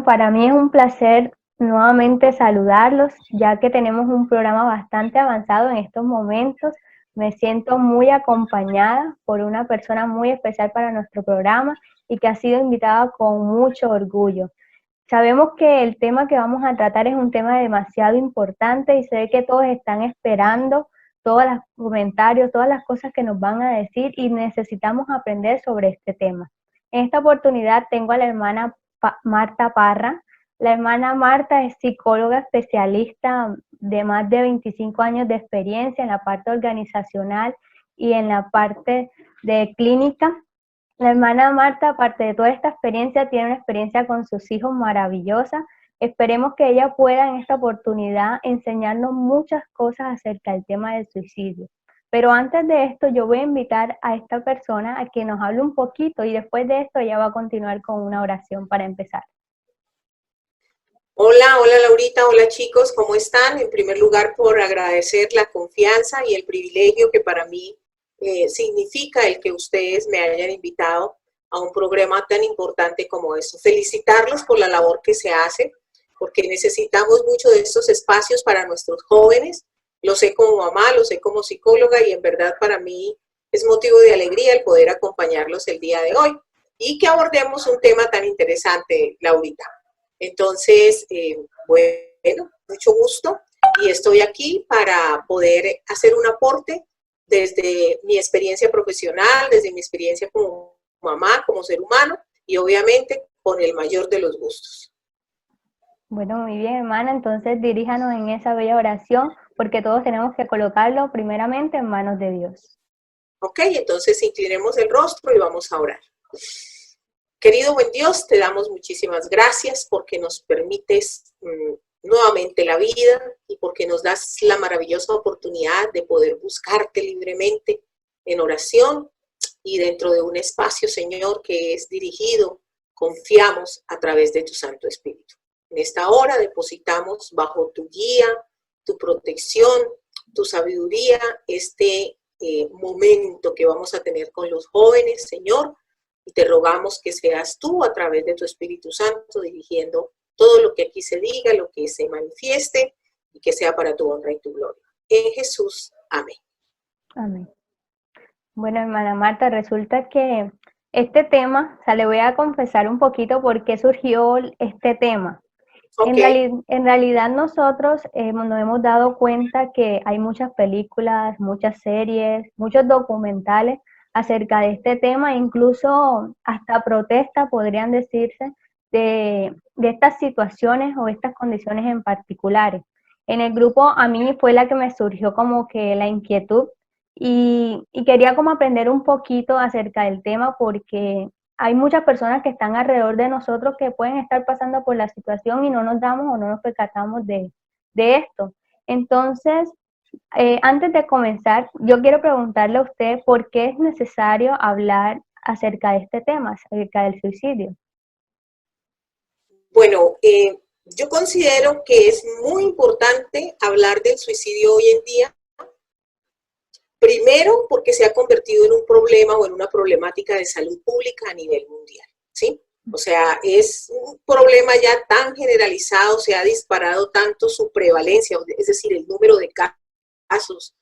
para mí es un placer nuevamente saludarlos, ya que tenemos un programa bastante avanzado en estos momentos. Me siento muy acompañada por una persona muy especial para nuestro programa y que ha sido invitada con mucho orgullo. Sabemos que el tema que vamos a tratar es un tema demasiado importante y sé que todos están esperando todos los comentarios, todas las cosas que nos van a decir y necesitamos aprender sobre este tema. En esta oportunidad tengo a la hermana Marta Parra. La hermana Marta es psicóloga especialista de más de 25 años de experiencia en la parte organizacional y en la parte de clínica. La hermana Marta, aparte de toda esta experiencia, tiene una experiencia con sus hijos maravillosa. Esperemos que ella pueda en esta oportunidad enseñarnos muchas cosas acerca del tema del suicidio. Pero antes de esto, yo voy a invitar a esta persona a que nos hable un poquito y después de esto ella va a continuar con una oración para empezar. Hola, hola Laurita, hola chicos, ¿cómo están? En primer lugar, por agradecer la confianza y el privilegio que para mí significa el que ustedes me hayan invitado a un programa tan importante como esto. Felicitarlos por la labor que se hace, porque necesitamos mucho de estos espacios para nuestros jóvenes. Lo sé como mamá, lo sé como psicóloga y en verdad para mí es motivo de alegría el poder acompañarlos el día de hoy y que abordemos un tema tan interesante, Laurita. Entonces, bueno, mucho gusto y estoy aquí para poder hacer un aporte desde mi experiencia profesional, desde mi experiencia como mamá, como ser humano y obviamente con el mayor de los gustos. Bueno, muy bien, hermana, entonces diríjanos en esa bella oración porque todos tenemos que colocarlo primeramente en manos de Dios. Ok, entonces inclinemos el rostro y vamos a orar. Querido buen Dios, te damos muchísimas gracias porque nos permites nuevamente la vida y porque nos das la maravillosa oportunidad de poder buscarte libremente en oración y dentro de un espacio, Señor, que es dirigido, confiamos a través de tu Santo Espíritu. En esta hora depositamos bajo tu guía, tu protección, tu sabiduría, este momento que vamos a tener con los jóvenes, Señor, y te rogamos que seas tú a través de tu Espíritu Santo dirigiendo todo lo que aquí se diga, lo que se manifieste y que sea para tu honra y tu gloria. En Jesús, amén. Amén. Bueno, hermana Marta, resulta que este tema, o sea, le voy a confesar un poquito por qué surgió este tema. Okay. En realidad nosotros nos hemos dado cuenta que hay muchas películas, muchas series, muchos documentales acerca de este tema, incluso hasta protestas podrían decirse de estas situaciones o estas condiciones en particulares. En el grupo a mí fue la que me surgió como que la inquietud y quería como aprender un poquito acerca del tema porque hay muchas personas que están alrededor de nosotros que pueden estar pasando por la situación y no nos damos o no nos percatamos de esto. Entonces, antes de comenzar, yo quiero preguntarle a usted por qué es necesario hablar acerca de este tema, acerca del suicidio. Bueno, yo considero que es muy importante hablar del suicidio hoy en día. Primero, porque se ha convertido en un problema o en una problemática de salud pública a nivel mundial, ¿sí? O sea, es un problema ya tan generalizado, se ha disparado tanto su prevalencia, es decir, el número de casos,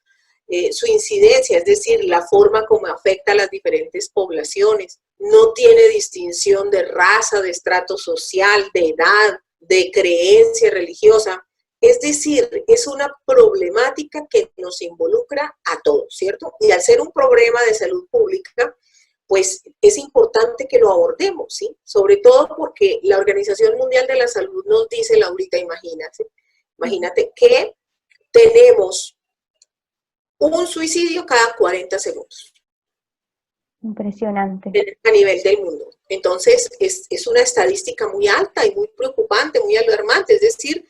su incidencia, es decir, la forma como afecta a las diferentes poblaciones. No tiene distinción de raza, de estrato social, de edad, de creencia religiosa. Es decir, es una problemática que nos involucra a todos, ¿cierto? Y al ser un problema de salud pública, pues es importante que lo abordemos, ¿sí? Sobre todo porque la Organización Mundial de la Salud nos dice, Laurita, imagínate que tenemos un suicidio cada 40 segundos. Impresionante. A nivel del mundo. Entonces, es una estadística muy alta y muy preocupante, muy alarmante. Es decir,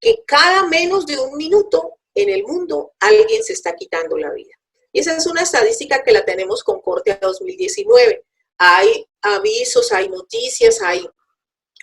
que cada menos de un minuto en el mundo alguien se está quitando la vida. Y esa es una estadística que la tenemos con corte a 2019. Hay avisos, hay noticias, hay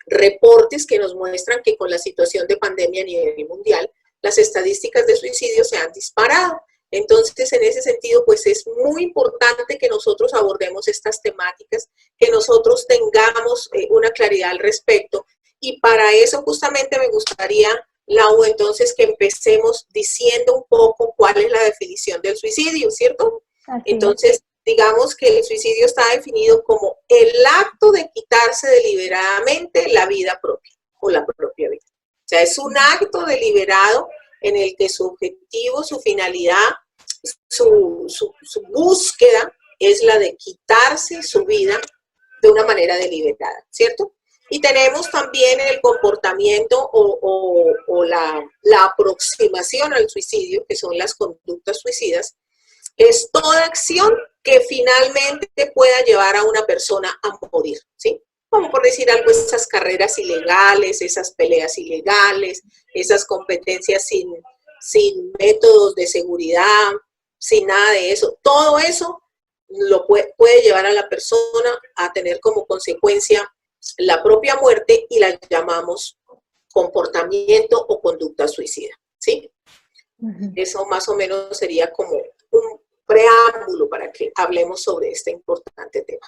reportes que nos muestran que con la situación de pandemia a nivel mundial, las estadísticas de suicidio se han disparado. Entonces, en ese sentido, pues es muy importante que nosotros abordemos estas temáticas, que nosotros tengamos una claridad al respecto Y para eso justamente me gustaría, Lau, entonces que empecemos diciendo un poco cuál es la definición del suicidio, ¿cierto? Así es. Entonces, digamos que el suicidio está definido como el acto de quitarse deliberadamente la vida propia o la propia vida. O sea, es un acto deliberado en el que su objetivo, su finalidad, su búsqueda es la de quitarse su vida de una manera deliberada, ¿cierto? Y tenemos también el comportamiento o la aproximación al suicidio, que son las conductas suicidas, es toda acción que finalmente pueda llevar a una persona a morir, ¿sí? Como por decir algo, esas carreras ilegales, esas peleas ilegales, esas competencias sin métodos de seguridad, sin nada de eso. Todo eso lo puede llevar a la persona a tener como consecuencia la propia muerte y la llamamos comportamiento o conducta suicida, ¿sí? Eso más o menos sería como un preámbulo para que hablemos sobre este importante tema.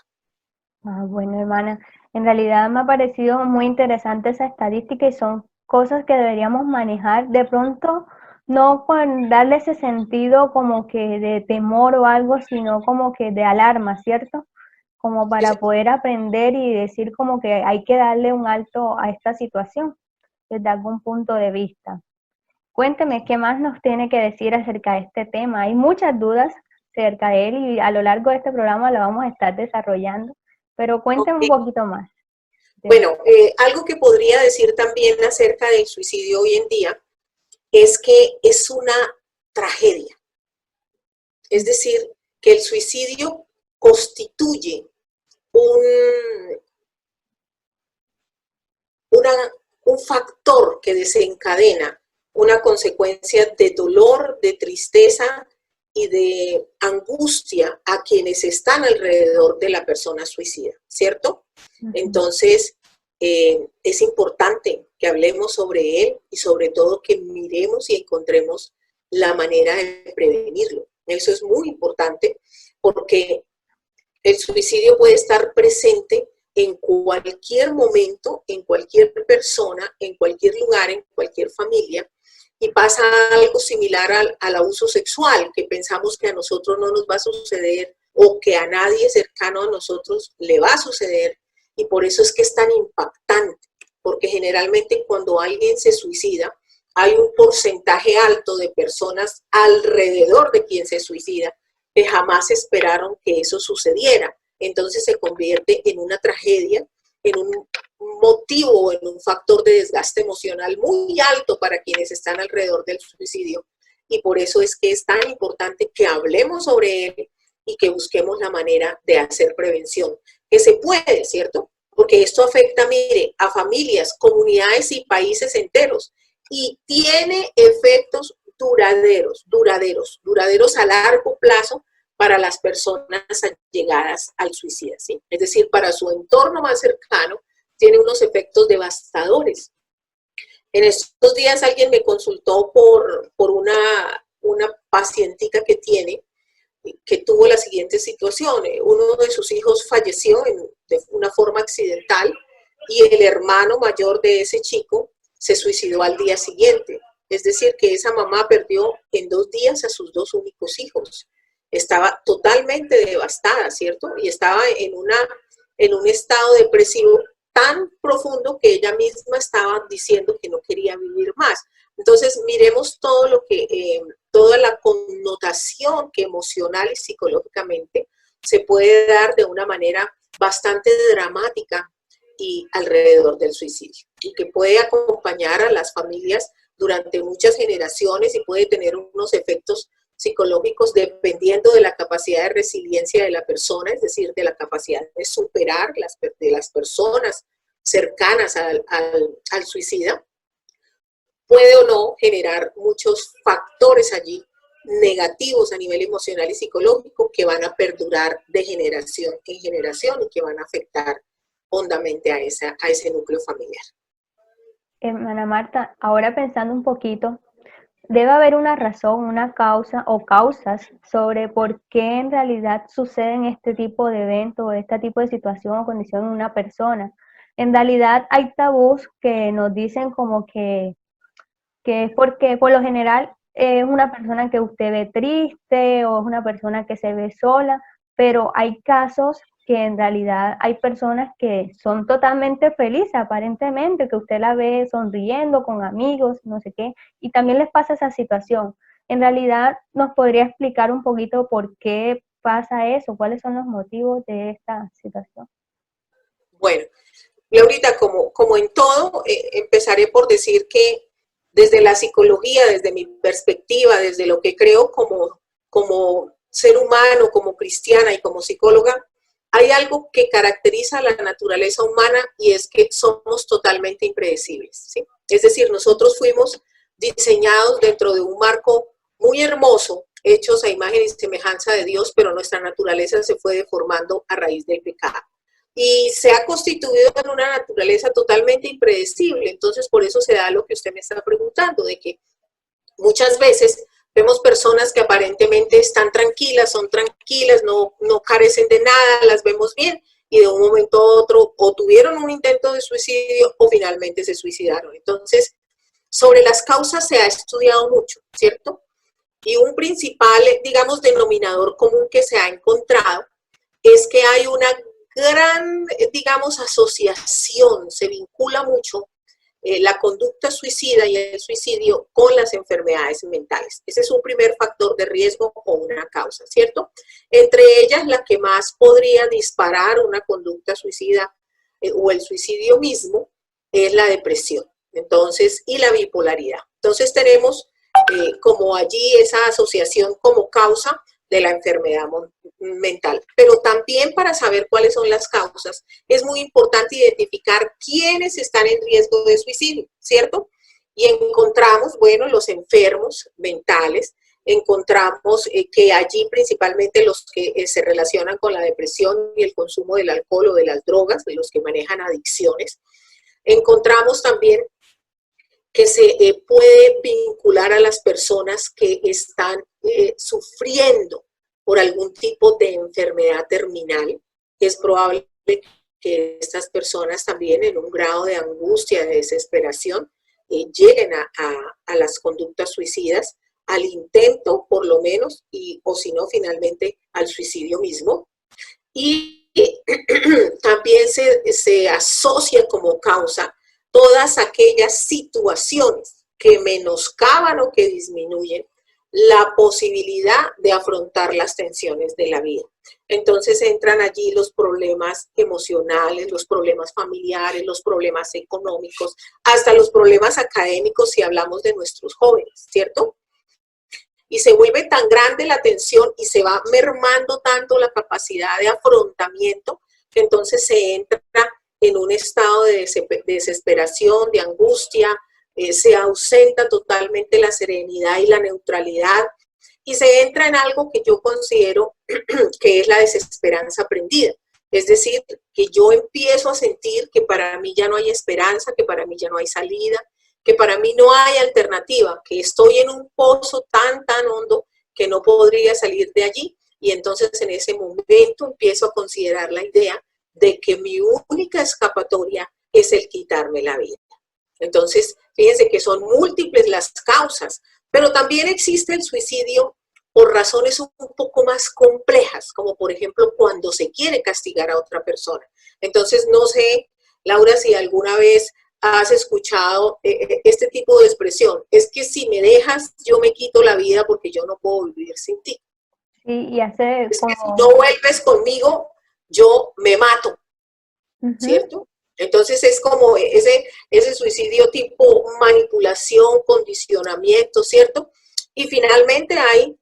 Bueno, hermana, en realidad me ha parecido muy interesante esa estadística y son cosas que deberíamos manejar de pronto, no con darle ese sentido como que de temor o algo, sino como que de alarma, ¿cierto? Como para poder aprender y decir como que hay que darle un alto a esta situación desde algún punto de vista. Cuénteme qué más nos tiene que decir acerca de este tema. Hay muchas dudas acerca de él y a lo largo de este programa lo vamos a estar desarrollando, pero cuénteme un poquito más. Bueno, algo que podría decir también acerca del suicidio hoy en día es que es una tragedia. Es decir, que el suicidio constituye un factor que desencadena una consecuencia de dolor, de tristeza y de angustia a quienes están alrededor de la persona suicida, ¿cierto? Entonces, es importante que hablemos sobre él y sobre todo que miremos y encontremos la manera de prevenirlo. Eso es muy importante porque el suicidio puede estar presente en cualquier momento, en cualquier persona, en cualquier lugar, en cualquier familia. Y pasa algo similar al abuso sexual, que pensamos que a nosotros no nos va a suceder o que a nadie cercano a nosotros le va a suceder. Y por eso es que es tan impactante, porque generalmente cuando alguien se suicida, hay un porcentaje alto de personas alrededor de quien se suicida que jamás esperaron que eso sucediera. Entonces se convierte en una tragedia, en un motivo, en un factor de desgaste emocional muy alto para quienes están alrededor del suicidio. Y por eso es que es tan importante que hablemos sobre él y que busquemos la manera de hacer prevención. Que se puede, ¿cierto? Porque esto afecta, mire, a familias, comunidades y países enteros. Y tiene efectos duraderos a largo plazo para las personas allegadas al suicidio, ¿sí? Es decir, para su entorno más cercano, tiene unos efectos devastadores. En estos días alguien me consultó por una pacientica que tuvo la siguiente situación. Uno de sus hijos falleció de una forma accidental y el hermano mayor de ese chico se suicidó al día siguiente. Es decir, que esa mamá perdió en 2 días a sus 2 únicos hijos. Estaba totalmente devastada, ¿cierto? Y estaba en un estado depresivo tan profundo que ella misma estaba diciendo que no quería vivir más. Entonces, miremos todo toda la connotación que emocional y psicológicamente se puede dar de una manera bastante dramática y alrededor del suicidio, y que puede acompañar a las familias durante muchas generaciones y puede tener unos efectos psicológicos dependiendo de la capacidad de resiliencia de la persona, es decir, de la capacidad de superar de las personas cercanas al suicida. Puede o no generar muchos factores allí negativos a nivel emocional y psicológico que van a perdurar de generación en generación y que van a afectar hondamente a ese núcleo familiar. Hermana Marta, ahora pensando un poquito, debe haber una razón, una causa o causas sobre por qué en realidad suceden este tipo de eventos o este tipo de situación o condición en una persona. en realidad hay tabús que nos dicen como que es porque por lo general es una persona que usted ve triste o es una persona que se ve sola, pero hay casos que en realidad hay personas que son totalmente felices aparentemente, que usted la ve sonriendo con amigos, no sé qué, y también les pasa esa situación. En realidad, ¿nos podría explicar un poquito por qué pasa eso? ¿Cuáles son los motivos de esta situación? Bueno, Laurita, como en todo, empezaré por decir que desde la psicología, desde mi perspectiva, desde lo que creo como ser humano, como cristiana y como psicóloga, hay algo que caracteriza a la naturaleza humana y es que somos totalmente impredecibles, ¿sí? Es decir, nosotros fuimos diseñados dentro de un marco muy hermoso, hechos a imagen y semejanza de Dios, pero nuestra naturaleza se fue deformando a raíz del pecado y se ha constituido en una naturaleza totalmente impredecible. Entonces, por eso se da lo que usted me está preguntando, de que muchas veces vemos personas que aparentemente están tranquilas, son tranquilas, no carecen de nada, las vemos bien, y de un momento a otro o tuvieron un intento de suicidio o finalmente se suicidaron. Entonces, sobre las causas se ha estudiado mucho, ¿cierto? Y un principal, digamos, denominador común que se ha encontrado es que hay una gran, digamos, asociación, se vincula mucho la conducta suicida y el suicidio con las enfermedades mentales. Ese es un primer factor de riesgo o una causa, ¿cierto? Entre ellas, la que más podría disparar una conducta suicida o el suicidio mismo es la depresión, entonces, y la bipolaridad. Entonces tenemos como allí esa asociación como causa de la enfermedad mental. Pero también para saber cuáles son las causas, es muy importante identificar quiénes están en riesgo de suicidio, ¿cierto? Y encontramos, bueno, los enfermos mentales, encontramos que allí principalmente los que se relacionan con la depresión y el consumo del alcohol o de las drogas, de los que manejan adicciones. Encontramos también que se puede vincular a las personas que están sufriendo por algún tipo de enfermedad terminal. Es probable que estas personas también en un grado de angustia, de desesperación, lleguen a las conductas suicidas, al intento por lo menos, o si no, finalmente al suicidio mismo. Y también se asocia como causa todas aquellas situaciones que menoscaban o que disminuyen la posibilidad de afrontar las tensiones de la vida. Entonces entran allí los problemas emocionales, los problemas familiares, los problemas económicos, hasta los problemas académicos si hablamos de nuestros jóvenes, ¿cierto? Y se vuelve tan grande la tensión y se va mermando tanto la capacidad de afrontamiento que entonces se entra en un estado de desesperación, de angustia, se ausenta totalmente la serenidad y la neutralidad y se entra en algo que yo considero que es la desesperanza aprendida. Es decir, que yo empiezo a sentir que para mí ya no hay esperanza, que para mí ya no hay salida, que para mí no hay alternativa, que estoy en un pozo tan hondo que no podría salir de allí. Y entonces en ese momento empiezo a considerar la idea de que mi única escapatoria es el quitarme la vida. Entonces, fíjense que son múltiples las causas, pero también existe el suicidio por razones un poco más complejas, como por ejemplo cuando se quiere castigar a otra persona. Entonces, no sé, Laura, si alguna vez has escuchado este tipo de expresión, es que si me dejas, yo me quito la vida porque yo no puedo vivir sin ti. Sí, y hace Es que si como... no vuelves conmigo, yo me mato, ¿cierto? Entonces es como ese suicidio tipo manipulación, condicionamiento, ¿cierto? Y finalmente hay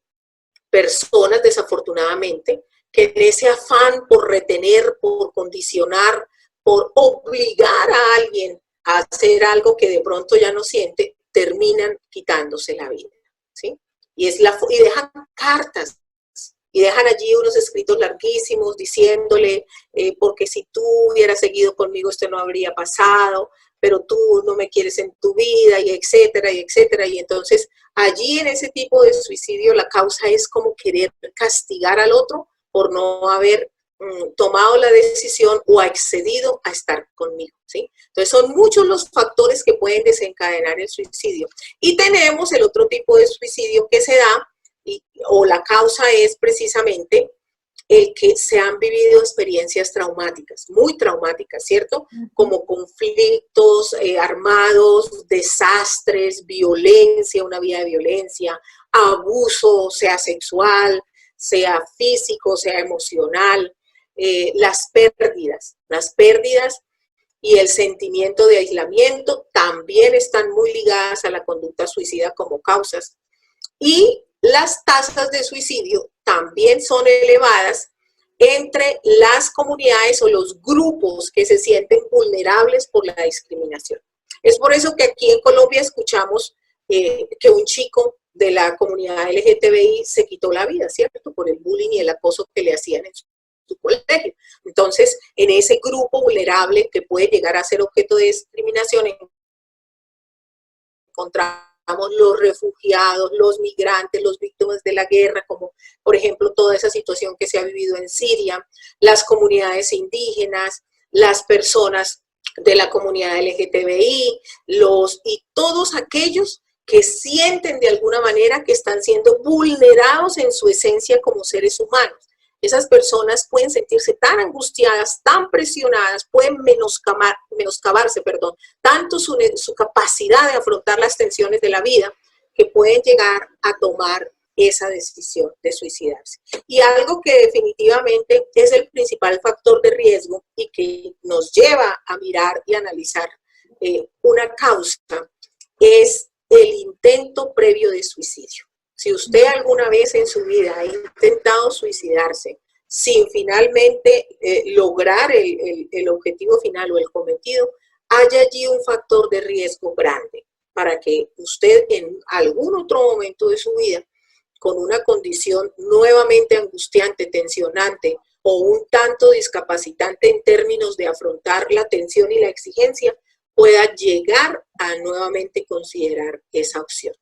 personas, desafortunadamente, que en ese afán por retener, por condicionar, por obligar a alguien a hacer algo que de pronto ya no siente, terminan quitándose la vida, ¿sí? Y dejan cartas, y dejan allí unos escritos larguísimos diciéndole, porque si tú hubieras seguido conmigo esto no habría pasado, pero tú no me quieres en tu vida, y etcétera, y etcétera. Y entonces allí en ese tipo de suicidio la causa es como querer castigar al otro por no haber tomado la decisión o ha accedido a estar conmigo, ¿sí? Entonces son muchos los factores que pueden desencadenar el suicidio. Y tenemos el otro tipo de suicidio que se da, o la causa es precisamente el que se han vivido experiencias traumáticas, muy traumáticas, ¿cierto? Como conflictos armados, desastres, violencia, una vida de violencia, abuso, sea sexual, sea físico, sea emocional, las pérdidas y el sentimiento de aislamiento también están muy ligadas a la conducta suicida como causas. Y las tasas de suicidio también son elevadas entre las comunidades o los grupos que se sienten vulnerables por la discriminación. Es por eso que aquí en Colombia escuchamos que un chico de la comunidad LGTBI se quitó la vida, ¿cierto? Por el bullying y el acoso que le hacían en su colegio. Entonces, en ese grupo vulnerable que puede llegar a ser objeto de discriminación, encontramos los refugiados, los migrantes, los víctimas de la guerra, como por ejemplo toda esa situación que se ha vivido en Siria, las comunidades indígenas, las personas de la comunidad LGTBI, y todos aquellos que sienten de alguna manera que están siendo vulnerados en su esencia como seres humanos. Esas personas pueden sentirse tan angustiadas, tan presionadas, pueden menoscabarse, tanto su capacidad de afrontar las tensiones de la vida, que pueden llegar a tomar esa decisión de suicidarse. Y algo que definitivamente es el principal factor de riesgo y que nos lleva a mirar y analizar una causa es el intento previo de suicidio. Si usted alguna vez en su vida ha intentado suicidarse sin finalmente lograr el objetivo final o el cometido, hay allí un factor de riesgo grande para que usted en algún otro momento de su vida, con una condición nuevamente angustiante, tensionante o un tanto discapacitante en términos de afrontar la tensión y la exigencia, pueda llegar a nuevamente considerar esa opción.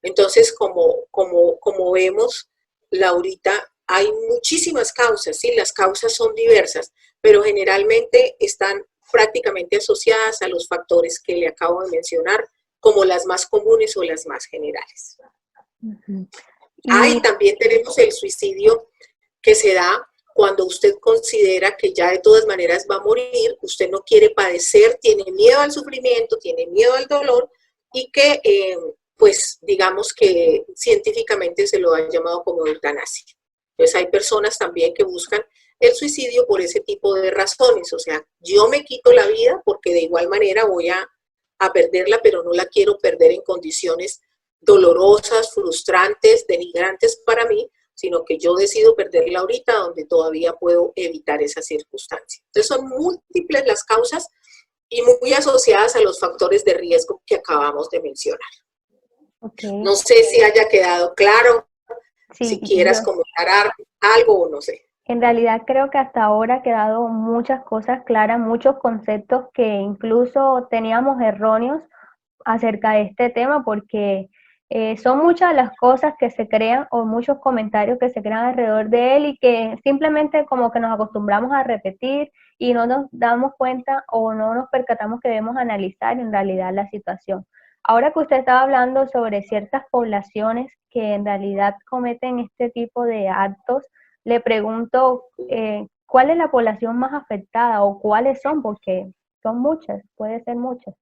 Entonces, como vemos, Laurita, hay muchísimas causas, ¿sí? Las causas son diversas, pero generalmente están prácticamente asociadas a los factores que le acabo de mencionar, como las más comunes o las más generales. También tenemos el suicidio que se da cuando usted considera que ya de todas maneras va a morir, usted no quiere padecer, tiene miedo al sufrimiento, tiene miedo al dolor y que pues digamos que científicamente se lo han llamado como eutanasia. Entonces hay personas también que buscan el suicidio por ese tipo de razones, o sea, yo me quito la vida porque de igual manera voy a perderla, pero no la quiero perder en condiciones dolorosas, frustrantes, denigrantes para mí, sino que yo decido perderla ahorita donde todavía puedo evitar esa circunstancia. Entonces son múltiples las causas y muy asociadas a los factores de riesgo que acabamos de mencionar. Okay. No sé si haya quedado claro, sí, si quieras comentar algo o no sé. En realidad creo que hasta ahora ha quedado muchas cosas claras, muchos conceptos que incluso teníamos erróneos acerca de este tema, porque son muchas las cosas que se crean o muchos comentarios que se crean alrededor de él y que simplemente como que nos acostumbramos a repetir y no nos damos cuenta o no nos percatamos que debemos analizar en realidad la situación. Ahora que usted estaba hablando sobre ciertas poblaciones que en realidad cometen este tipo de actos, le pregunto, ¿cuál es la población más afectada o cuáles son? Porque son muchas, puede ser muchas.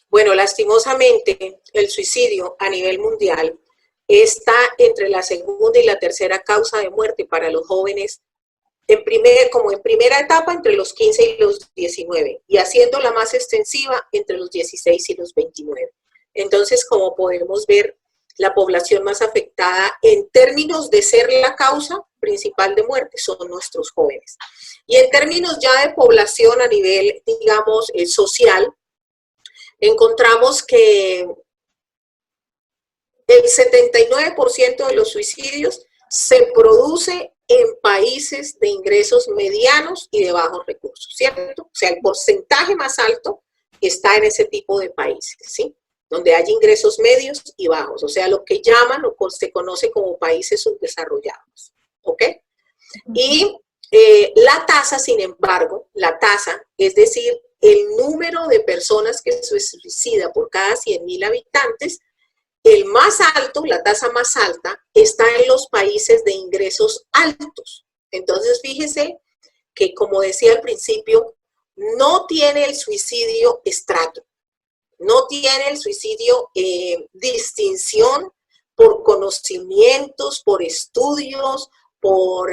Bueno, lastimosamente, el suicidio a nivel mundial está entre la segunda y la tercera causa de muerte para los jóvenes, en primera etapa entre los 15 y los 19, y haciéndola más extensiva entre los 16 y los 29. Entonces, como podemos ver, la población más afectada en términos de ser la causa principal de muerte son nuestros jóvenes. Y en términos ya de población a nivel, digamos, social, encontramos que el 79% de los suicidios se produce en países de ingresos medianos y de bajos recursos, ¿cierto? O sea, el porcentaje más alto está en ese tipo de países, ¿sí? Donde hay ingresos medios y bajos, o sea, lo que llaman o se conoce como países subdesarrollados, ¿ok? Y La tasa, sin embargo, la tasa, es decir, el número de personas que se suicida por cada 100.000 habitantes, el más alto, la tasa más alta, está en los países de ingresos altos. Entonces, fíjese que, como decía al principio, no tiene el suicidio estrato, no tiene el suicidio distinción por conocimientos, por estudios, por,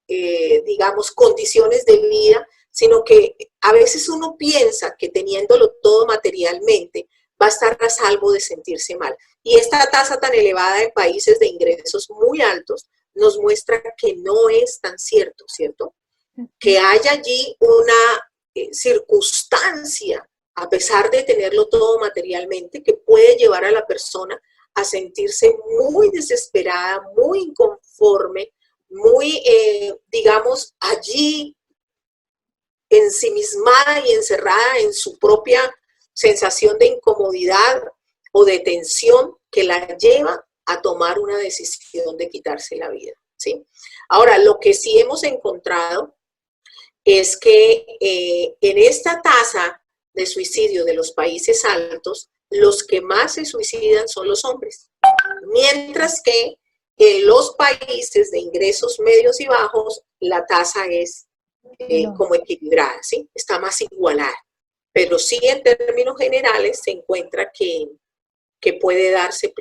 digamos, condiciones de vida, sino que a veces uno piensa que teniéndolo todo materialmente va a estar a salvo de sentirse mal. Y esta tasa tan elevada en países de ingresos muy altos nos muestra que no es tan cierto, ¿cierto? Que hay allí una circunstancia, a pesar de tenerlo todo materialmente, que puede llevar a la persona a sentirse muy desesperada, muy inconforme, muy, digamos, allí ensimismada y encerrada en su propia sensación de incomodidad o de tensión que la lleva a tomar una decisión de quitarse la vida, ¿sí? Ahora, lo que sí hemos encontrado es que en esta tasa de suicidio de los países altos, los que más se suicidan son los hombres, mientras que en los países de ingresos medios y bajos la tasa es como equilibrada, ¿sí? Está más igualada. Pero sí, en términos generales, se encuentra que puede darse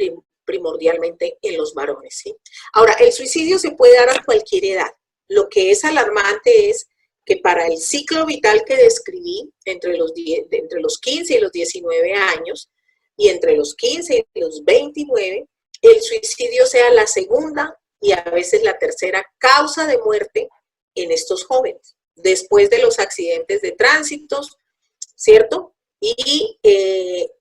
primordialmente en los varones, ¿sí? Ahora, el suicidio se puede dar a cualquier edad. Lo que es alarmante es que para el ciclo vital que describí, entre los 15 y los 19 años, y entre los 15 y los 29, el suicidio sea la segunda y a veces la tercera causa de muerte en estos jóvenes, después de los accidentes de tránsito, ¿cierto? Y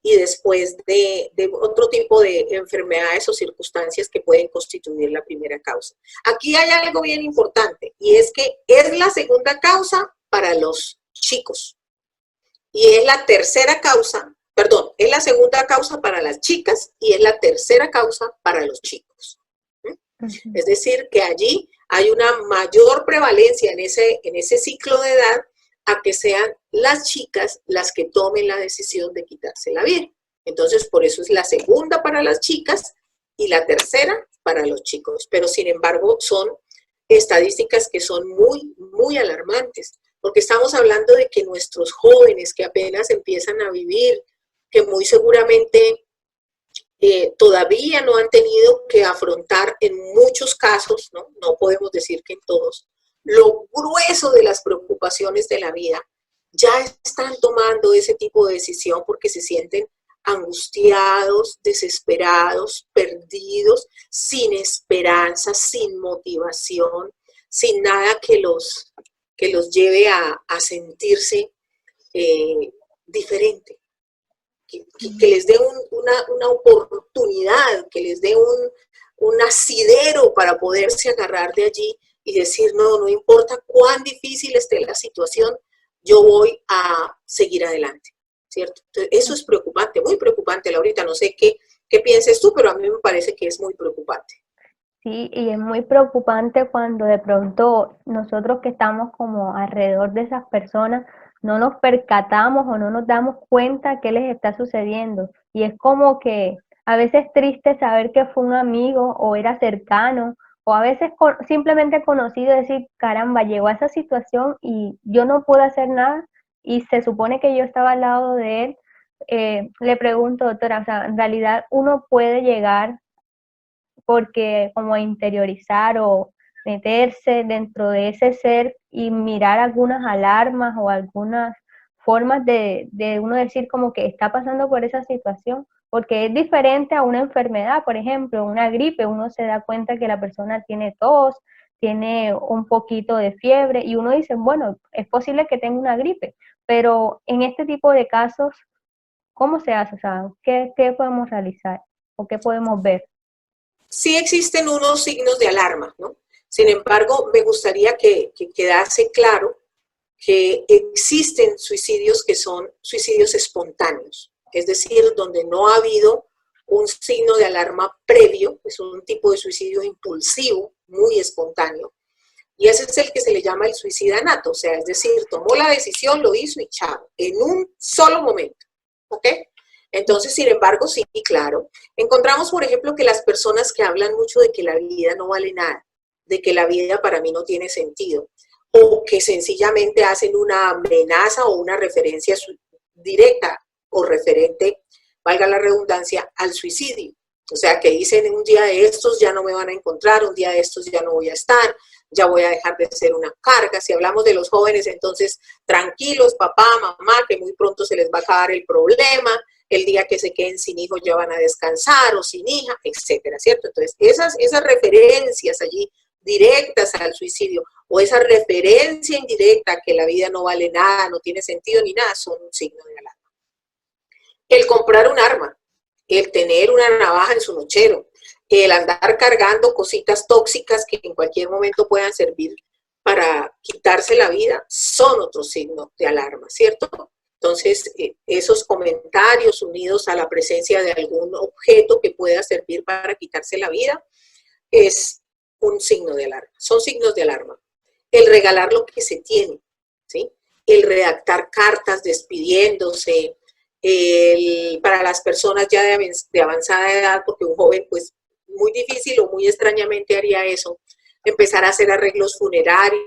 después de otro tipo de enfermedades o circunstancias que pueden constituir la primera causa. Aquí hay algo bien importante, y es que es la segunda causa para los chicos. Y es la tercera causa, perdón, es la segunda causa para las chicas y es la tercera causa para los chicos. Es decir, que allí hay una mayor prevalencia en ese ciclo de edad a que sean las chicas las que tomen la decisión de quitarse la vida. Entonces, por eso es la segunda para las chicas y la tercera para los chicos. Pero, sin embargo, son estadísticas que son muy, muy alarmantes, porque estamos hablando de que nuestros jóvenes que apenas empiezan a vivir, que muy seguramente todavía no han tenido que afrontar en muchos casos, no podemos decir que en todos, lo grueso de las preocupaciones de la vida, ya están tomando ese tipo de decisión porque se sienten angustiados, desesperados, perdidos, sin esperanza, sin motivación, sin nada que los lleve a sentirse diferente. Que les dé una oportunidad, que les dé un asidero para poderse agarrar de allí y decir, no importa cuán difícil esté la situación, yo voy a seguir adelante, ¿cierto? Entonces, eso es preocupante, muy preocupante, Laurita. No sé qué pienses tú, pero a mí me parece que es muy preocupante. Sí, y es muy preocupante cuando de pronto nosotros que estamos como alrededor de esas personas no nos percatamos o no nos damos cuenta qué les está sucediendo. Y es como que a veces triste saber que fue un amigo o era cercano, o a veces simplemente conocido, decir, caramba, llegó a esa situación y yo no pude hacer nada y se supone que yo estaba al lado de él. Le pregunto, doctora, o sea, en realidad uno puede llegar porque como interiorizar o meterse dentro de ese ser y mirar algunas alarmas o algunas formas de uno decir como que está pasando por esa situación, porque es diferente a una enfermedad, por ejemplo, una gripe, uno se da cuenta que la persona tiene tos, tiene un poquito de fiebre y uno dice, bueno, es posible que tenga una gripe, pero en este tipo de casos, ¿cómo se hace? O sea, ¿qué podemos realizar o qué podemos ver? Sí existen unos signos de alarma, ¿no? Sin embargo, me gustaría que quedase claro que existen suicidios que son suicidios espontáneos, es decir, donde no ha habido un signo de alarma previo, es un tipo de suicidio impulsivo, muy espontáneo, Y ese es el que se le llama el suicida nato, o sea, es decir, tomó la decisión, lo hizo y chao, en un solo momento, ¿ok? Entonces, sin embargo, sí, claro. Encontramos, por ejemplo, que las personas que hablan mucho de que la vida no vale nada, de que la vida para mí no tiene sentido, o que sencillamente hacen una amenaza o una referencia directa o referente, valga la redundancia, al suicidio. O sea, que dicen un día de estos ya no me van a encontrar, un día de estos ya no voy a estar, ya voy a dejar de ser una carga. Si hablamos de los jóvenes, entonces tranquilos, papá, mamá, que muy pronto se les va a acabar el problema, el día que se queden sin hijos ya van a descansar o sin hija, etcétera, ¿cierto? Entonces, esas referencias allí directas al suicidio o esa referencia indirecta que la vida no vale nada, no tiene sentido ni nada, son un signo de alarma. El comprar un arma, el tener una navaja en su nochero, el andar cargando cositas tóxicas que en cualquier momento puedan servir para quitarse la vida, son otros signos de alarma, ¿cierto? Entonces, esos comentarios unidos a la presencia de algún objeto que pueda servir para quitarse la vida, es un signo de alarma, son signos de alarma. El regalar lo que se tiene, ¿sí? El redactar cartas despidiéndose, para las personas ya de avanzada edad, porque un joven pues muy difícil o muy extrañamente haría eso, empezar a hacer arreglos funerarios,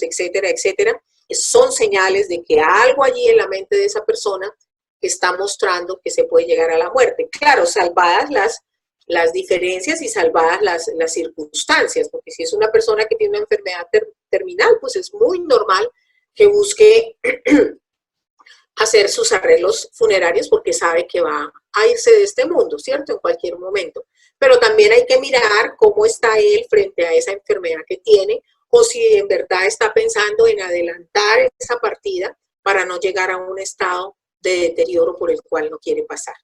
etcétera, etcétera, son señales de que algo allí en la mente de esa persona está mostrando que se puede llegar a la muerte. Claro, salvadas las diferencias y salvadas las circunstancias, porque si es una persona que tiene una enfermedad terminal, pues es muy normal que busque hacer sus arreglos funerarios porque sabe que va a irse de este mundo, ¿cierto? En cualquier momento. Pero también hay que mirar cómo está él frente a esa enfermedad que tiene o si en verdad está pensando en adelantar esa partida para no llegar a un estado de deterioro por el cual no quiere pasar.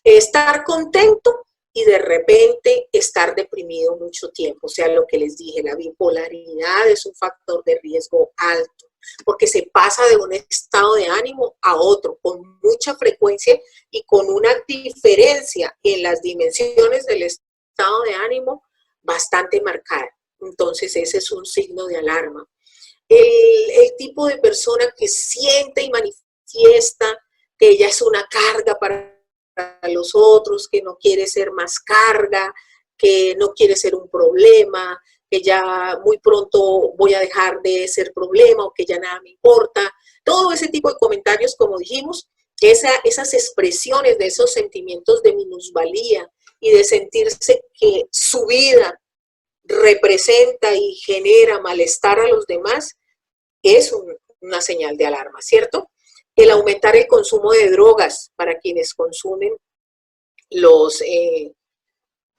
Estar contento y de repente estar deprimido mucho tiempo. O sea, lo que les dije, la bipolaridad es un factor de riesgo alto, porque se pasa de un estado de ánimo a otro con mucha frecuencia y con una diferencia en las dimensiones del estado de ánimo bastante marcada. Entonces ese es un signo de alarma. El tipo de persona que siente y manifiesta que ella es una carga para los otros, que no quiere ser más carga, que no quiere ser un problema, que ya muy pronto voy a dejar de ser problema o que ya nada me importa. Todo ese tipo de comentarios, como dijimos, esas expresiones de esos sentimientos de minusvalía y de sentirse que su vida representa y genera malestar a los demás, es una señal de alarma, ¿cierto? El aumentar el consumo de drogas para quienes consumen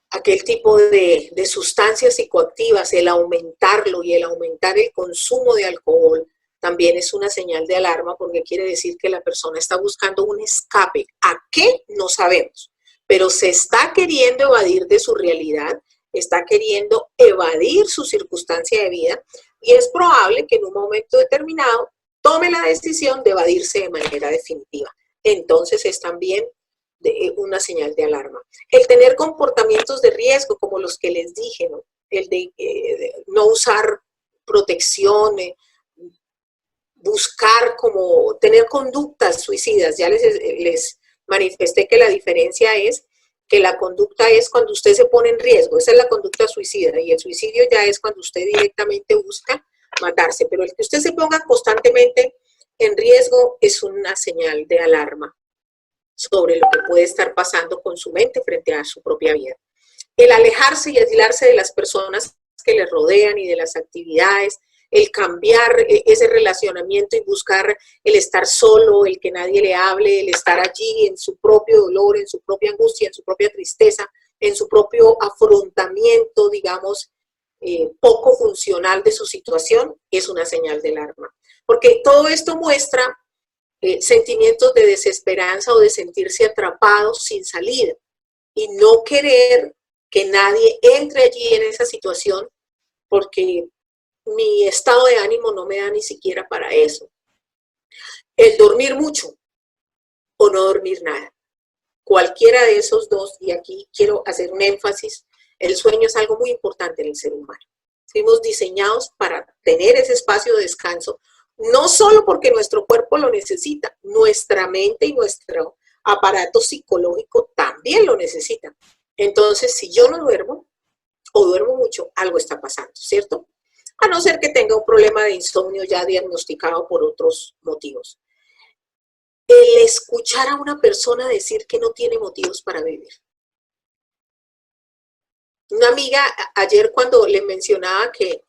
aquel tipo de sustancias psicoactivas, el aumentarlo y el aumentar el consumo de alcohol también es una señal de alarma porque quiere decir que la persona está buscando un escape. ¿A qué? No sabemos, pero se está queriendo evadir de su realidad, está queriendo evadir su circunstancia de vida y es probable que en un momento determinado tome la decisión de evadirse de manera definitiva. Entonces es también una señal de alarma. El tener comportamientos de riesgo, como los que les dije, ¿no? El de no usar protección, buscar como tener conductas suicidas. Ya les manifesté que la diferencia es que la conducta es cuando usted se pone en riesgo, esa es la conducta suicida, y el suicidio ya es cuando usted directamente busca matarse, pero el que usted se ponga constantemente en riesgo es una señal de alarma sobre lo que puede estar pasando con su mente frente a su propia vida. El alejarse y aislarse de las personas que le rodean y de las actividades, el cambiar ese relacionamiento y buscar el estar solo, el que nadie le hable, el estar allí en su propio dolor, en su propia angustia, en su propia tristeza, en su propio afrontamiento, digamos, poco funcional de su situación, es una señal de alarma. Porque todo esto muestra sentimientos de desesperanza o de sentirse atrapados sin salida y no querer que nadie entre allí en esa situación porque mi estado de ánimo no me da ni siquiera para eso. El dormir mucho o no dormir nada. Cualquiera de esos dos, y aquí quiero hacer un énfasis, el sueño es algo muy importante en el ser humano. fuimos diseñados para tener ese espacio de descanso, no solo porque nuestro cuerpo lo necesita, nuestra mente y nuestro aparato psicológico también lo necesitan. Entonces, si yo no duermo o duermo mucho, algo está pasando, ¿cierto? A no ser que tenga un problema de insomnio ya diagnosticado por otros motivos. El escuchar a una persona decir que no tiene motivos para vivir. Una amiga ayer cuando le mencionaba que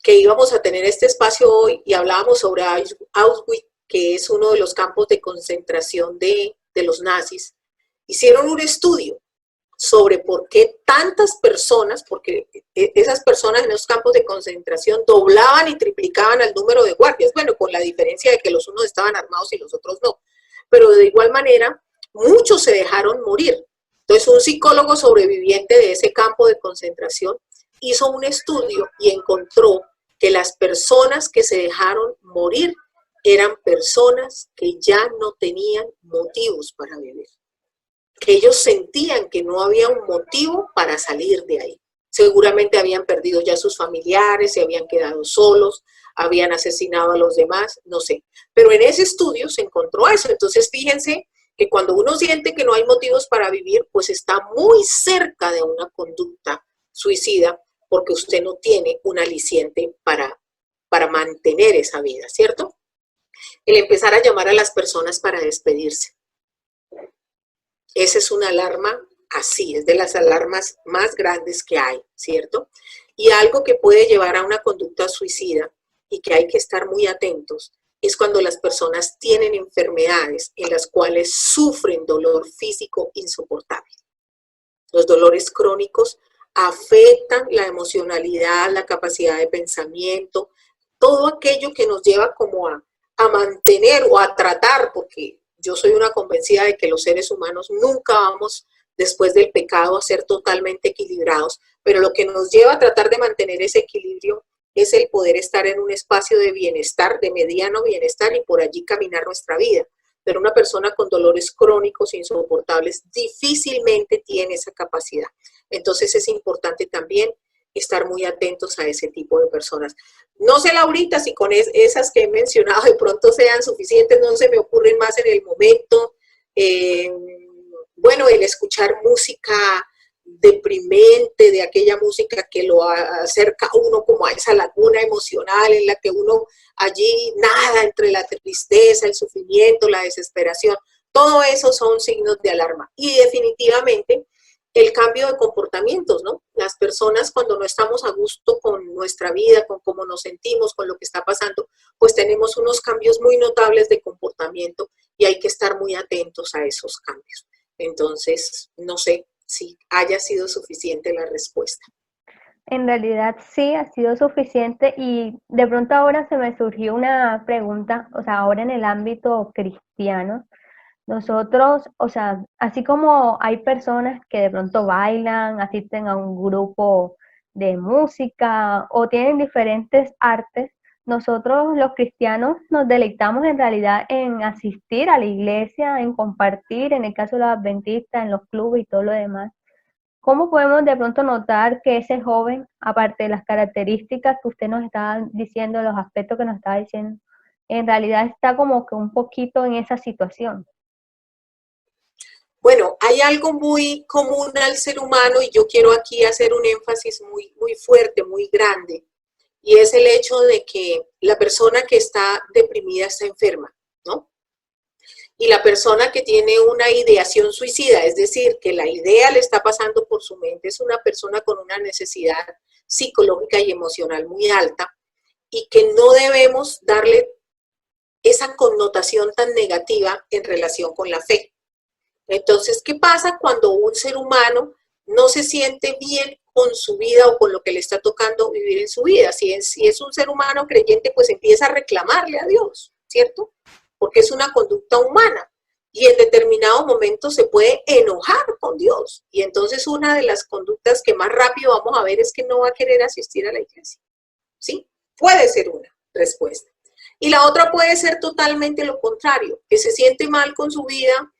íbamos a tener este espacio hoy y hablábamos sobre Auschwitz, que es uno de los campos de concentración de los nazis, hicieron un estudio sobre por qué tantas personas, porque esas personas en esos campos de concentración doblaban y triplicaban el número de guardias, bueno, con la diferencia de que los unos estaban armados y los otros no, pero de igual manera, muchos se dejaron morir. Entonces, un psicólogo sobreviviente de ese campo de concentración hizo un estudio y encontró que las personas que se dejaron morir eran personas que ya no tenían motivos para vivir, que ellos sentían que no había un motivo para salir de ahí. Seguramente habían perdido ya sus familiares, se habían quedado solos, habían asesinado a los demás, no sé. Pero en ese estudio se encontró eso. Entonces, fíjense que cuando uno siente que no hay motivos para vivir, pues está muy cerca de una conducta suicida, porque usted no tiene un aliciente para mantener esa vida, ¿cierto? El empezar a llamar a las personas para despedirse. Esa es una alarma así, es de las alarmas más grandes que hay, ¿cierto? Y algo que puede llevar a una conducta suicida y que hay que estar muy atentos es cuando las personas tienen enfermedades en las cuales sufren dolor físico insoportable. Los dolores crónicos afectan la emocionalidad, la capacidad de pensamiento, todo aquello que nos lleva como a mantener o a tratar, porque yo soy una convencida de que los seres humanos nunca vamos, después del pecado, a ser totalmente equilibrados, pero lo que nos lleva a tratar de mantener ese equilibrio es el poder estar en un espacio de bienestar, de mediano bienestar, y por allí caminar nuestra vida. Pero una persona con dolores crónicos insoportables difícilmente tiene esa capacidad. Entonces es importante también estar muy atentos a ese tipo de personas. No sé, Laurita, si con esas que he mencionado de pronto sean suficientes, no se me ocurren más en el momento. Bueno, el escuchar música deprimente, de aquella música que lo acerca a uno como a esa laguna emocional en la que uno allí nada entre la tristeza, el sufrimiento, la desesperación, todo eso son signos de alarma. Y definitivamente el cambio de comportamientos, ¿no? Las personas cuando no estamos a gusto con nuestra vida, con cómo nos sentimos, con lo que está pasando, pues tenemos unos cambios muy notables de comportamiento y hay que estar muy atentos a esos cambios. Entonces, no sé si haya sido suficiente la respuesta. En realidad sí ha sido suficiente, y de pronto ahora se me surgió una pregunta, o sea, ahora en el ámbito cristiano, nosotros, o sea, así como hay personas que de pronto bailan, asisten a un grupo de música o tienen diferentes artes, nosotros los cristianos nos deleitamos en realidad en asistir a la iglesia, en compartir, en el caso de los adventistas, en los clubes y todo lo demás. ¿Cómo podemos de pronto notar que ese joven, aparte de las características que usted nos estaba diciendo, los aspectos que nos estaba diciendo, en realidad está como que un poquito en esa situación? Bueno, hay algo muy común al ser humano y yo quiero aquí hacer un énfasis muy, muy fuerte, muy grande, y es el hecho de que la persona que está deprimida está enferma, ¿no? Y la persona que tiene una ideación suicida, es decir, que la idea le está pasando por su mente, es una persona con una necesidad psicológica y emocional muy alta y que no debemos darle esa connotación tan negativa en relación con la fe. Entonces, ¿qué pasa cuando un ser humano no se siente bien con su vida o con lo que le está tocando vivir en su vida? Si es un ser humano creyente, pues empieza a reclamarle a Dios, ¿cierto? Porque es una conducta humana y en determinado momento se puede enojar con Dios. Y entonces una de las conductas que más rápido vamos a ver es que no va a querer asistir a la iglesia, ¿sí? Puede ser una respuesta. Y la otra puede ser totalmente lo contrario, que se siente mal con su vida,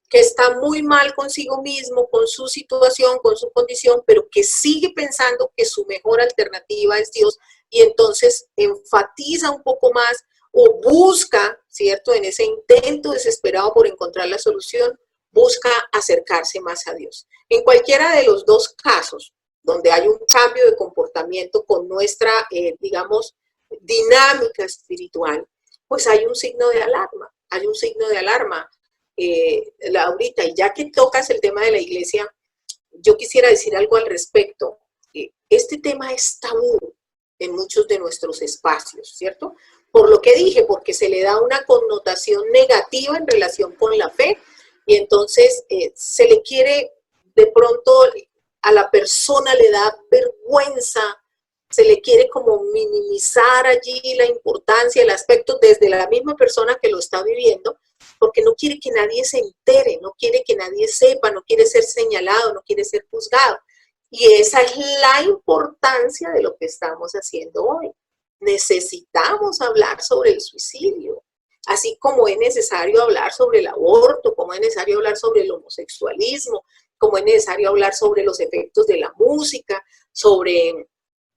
que está muy mal consigo mismo, con su situación, con su condición, pero que sigue pensando que su mejor alternativa es Dios y entonces enfatiza un poco más o busca, ¿cierto? En ese intento desesperado por encontrar la solución, busca acercarse más a Dios. En cualquiera de los dos casos, donde hay un cambio de comportamiento con nuestra, digamos, dinámica espiritual, pues hay un signo de alarma, hay un signo de alarma. Laurita, y ya que tocas el tema de la iglesia, yo quisiera decir algo al respecto. Este tema es tabú en muchos de nuestros espacios, ¿cierto? Por lo que dije, porque se le da una connotación negativa en relación con la fe y entonces se le quiere, de pronto a la persona le da vergüenza, se le quiere como minimizar allí la importancia, el aspecto desde la misma persona que lo está viviendo, porque no quiere que nadie se entere, no quiere que nadie sepa, no quiere ser señalado, no quiere ser juzgado. Y esa es la importancia de lo que estamos haciendo hoy. Necesitamos hablar sobre el suicidio, así como es necesario hablar sobre el aborto, como es necesario hablar sobre el homosexualismo, como es necesario hablar sobre los efectos de la música, sobre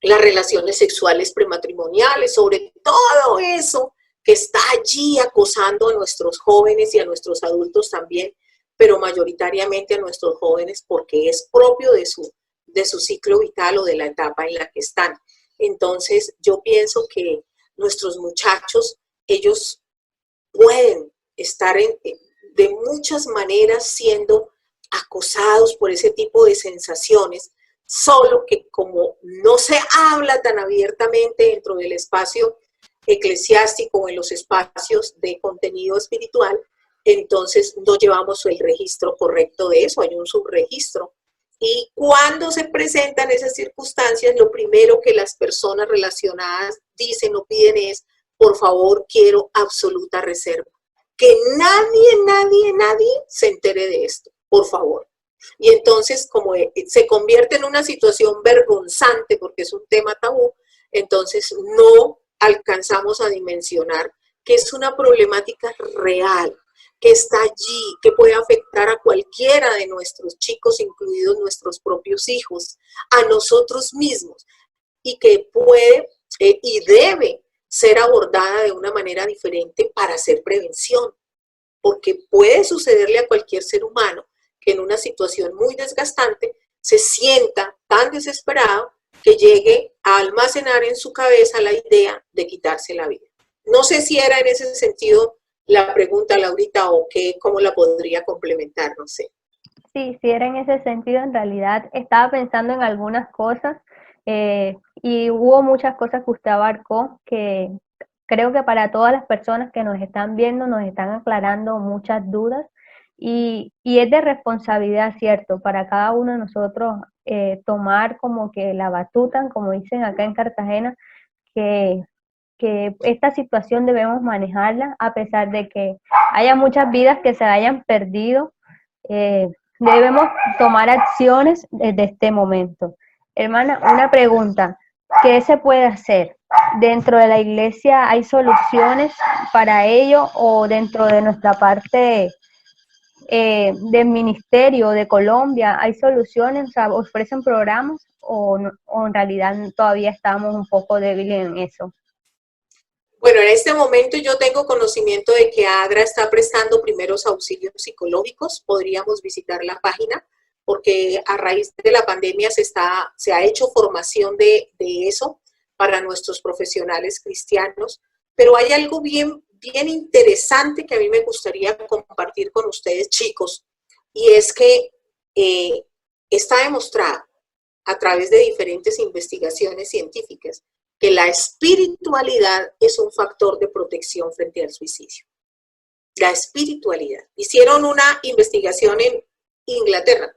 las relaciones sexuales prematrimoniales, sobre todo eso que está allí acosando a nuestros jóvenes y a nuestros adultos también, pero mayoritariamente a nuestros jóvenes porque es propio de su ciclo vital o de la etapa en la que están. Entonces, yo pienso que nuestros muchachos, ellos pueden estar de muchas maneras siendo acosados por ese tipo de sensaciones, solo que como no se habla tan abiertamente dentro del espacio eclesiástico o en los espacios de contenido espiritual, entonces no llevamos el registro correcto de eso, hay un subregistro. Y cuando se presentan esas circunstancias, lo primero que las personas relacionadas dicen o piden es, por favor, quiero absoluta reserva. Que nadie se entere de esto, por favor. Y entonces, como se convierte en una situación vergonzante, porque es un tema tabú, entonces no alcanzamos a dimensionar que es una problemática real, que está allí, que puede afectar a cualquiera de nuestros chicos, incluidos nuestros propios hijos, a nosotros mismos, y que puede y debe ser abordada de una manera diferente para hacer prevención, porque puede sucederle a cualquier ser humano que en una situación muy desgastante se sienta tan desesperado que llegue a almacenar en su cabeza la idea de quitarse la vida. No sé si era en ese sentido la pregunta, Laurita, o cómo la podría complementar, no sé. Sí, era en ese sentido. En realidad estaba pensando en algunas cosas y hubo muchas cosas que usted abarcó que creo que para todas las personas que nos están viendo nos están aclarando muchas dudas y es de responsabilidad, ¿cierto? Para cada uno de nosotros tomar como que la batuta, como dicen acá en Cartagena, que esta situación debemos manejarla a pesar de que haya muchas vidas que se hayan perdido. Debemos tomar acciones desde este momento. Hermana, una pregunta, ¿qué se puede hacer? ¿Dentro de la iglesia hay soluciones para ello o dentro de nuestra parte del ministerio de Colombia hay soluciones? O sea, ¿ofrecen programas o en realidad todavía estamos un poco débiles en eso? Bueno, en este momento yo tengo conocimiento de que ADRA está prestando primeros auxilios psicológicos. Podríamos visitar la página porque a raíz de la pandemia se ha hecho formación de eso para nuestros profesionales cristianos. Pero hay algo bien interesante que a mí me gustaría compartir con ustedes, chicos, y es que está demostrado a través de diferentes investigaciones científicas que la espiritualidad es un factor de protección frente al suicidio. La espiritualidad. Hicieron una investigación en Inglaterra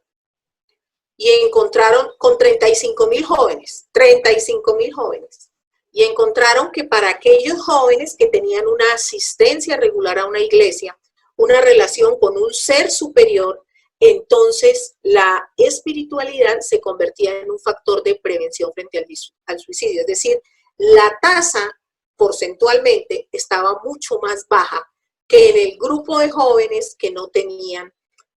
y encontraron con 35,000 jóvenes, y encontraron que para aquellos jóvenes que tenían una asistencia regular a una iglesia, una relación con un ser superior, entonces la espiritualidad se convertía en un factor de prevención frente al suicidio. Es decir, la tasa porcentualmente estaba mucho más baja que en el grupo de jóvenes que no tenían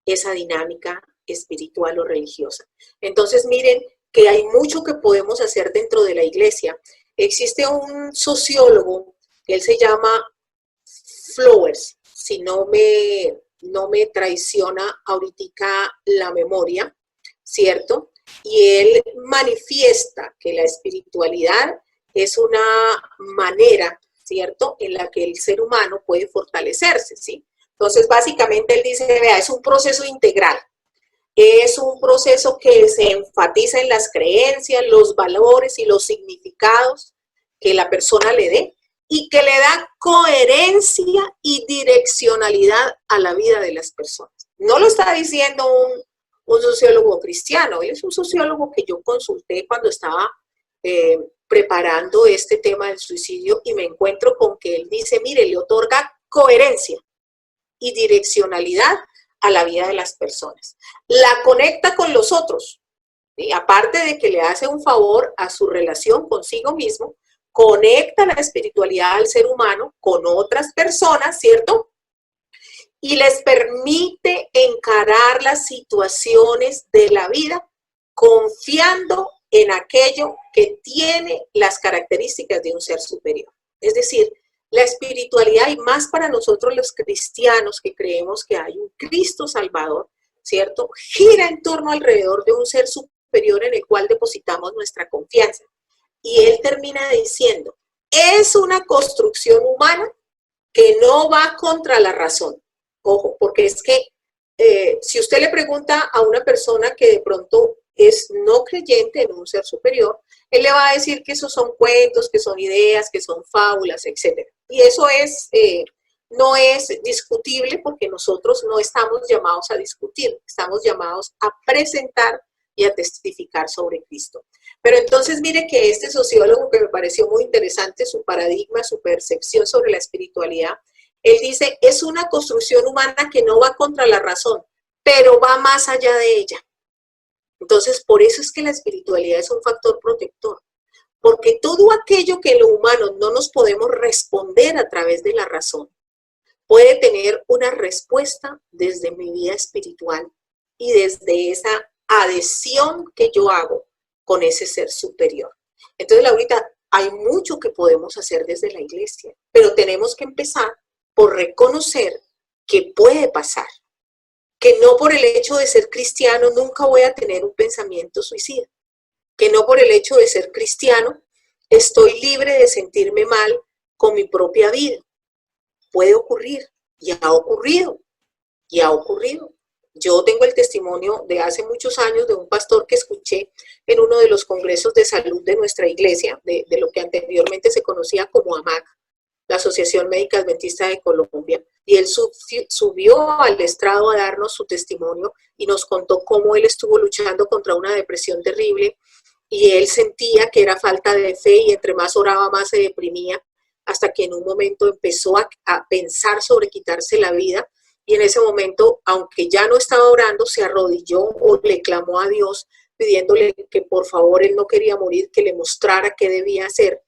esa dinámica espiritual o religiosa. Entonces, miren que hay mucho que podemos hacer dentro de la iglesia. Existe un sociólogo, él se llama Flowers, si no me traiciona ahorita la memoria, ¿cierto? Y él manifiesta que la espiritualidad es una manera, ¿cierto?, en la que el ser humano puede fortalecerse, ¿sí? Entonces, básicamente él dice, vea, es un proceso integral, es un proceso que se enfatiza en las creencias, los valores y los significados que la persona le dé y que le da coherencia y direccionalidad a la vida de las personas. No lo está diciendo un sociólogo cristiano, él es un sociólogo que yo consulté cuando estaba preparando este tema del suicidio y me encuentro con que él dice, mire, le otorga coherencia y direccionalidad a la vida de las personas. La conecta con los otros, ¿sí? Aparte de que le hace un favor a su relación consigo mismo, conecta la espiritualidad al ser humano con otras personas, ¿cierto? Y les permite encarar las situaciones de la vida confiando en aquello que tiene las características de un ser superior. Es decir, la espiritualidad, y más para nosotros los cristianos que creemos que hay un Cristo Salvador, ¿cierto?, gira en torno alrededor de un ser superior en el cual depositamos nuestra confianza. Y él termina diciendo, es una construcción humana que no va contra la razón. Ojo, porque es que si usted le pregunta a una persona que de pronto es no creyente en un ser superior, él le va a decir que esos son cuentos, que son ideas, que son fábulas, etc. Y eso no es discutible porque nosotros no estamos llamados a discutir, estamos llamados a presentar y a testificar sobre Cristo. Pero entonces mire que este sociólogo, que me pareció muy interesante, su paradigma, su percepción sobre la espiritualidad, él dice, es una construcción humana que no va contra la razón, pero va más allá de ella. Entonces, por eso es que la espiritualidad es un factor protector, porque todo aquello que en lo humano no nos podemos responder a través de la razón, puede tener una respuesta desde mi vida espiritual y desde esa adhesión que yo hago con ese ser superior. Entonces, Laurita, hay mucho que podemos hacer desde la iglesia, pero tenemos que empezar por reconocer que puede pasar, que no por el hecho de ser cristiano nunca voy a tener un pensamiento suicida, que no por el hecho de ser cristiano estoy libre de sentirme mal con mi propia vida. Puede ocurrir, y ha ocurrido, y ha ocurrido. Yo tengo el testimonio de hace muchos años de un pastor que escuché en uno de los congresos de salud de nuestra iglesia, de lo que anteriormente se conocía como AMAC, la Asociación Médica Adventista de Colombia, y él subió al estrado a darnos su testimonio y nos contó cómo él estuvo luchando contra una depresión terrible y él sentía que era falta de fe y entre más oraba más se deprimía hasta que en un momento empezó a pensar sobre quitarse la vida y en ese momento, aunque ya no estaba orando, se arrodilló o le clamó a Dios pidiéndole que por favor él no quería morir, que le mostrara qué debía hacer.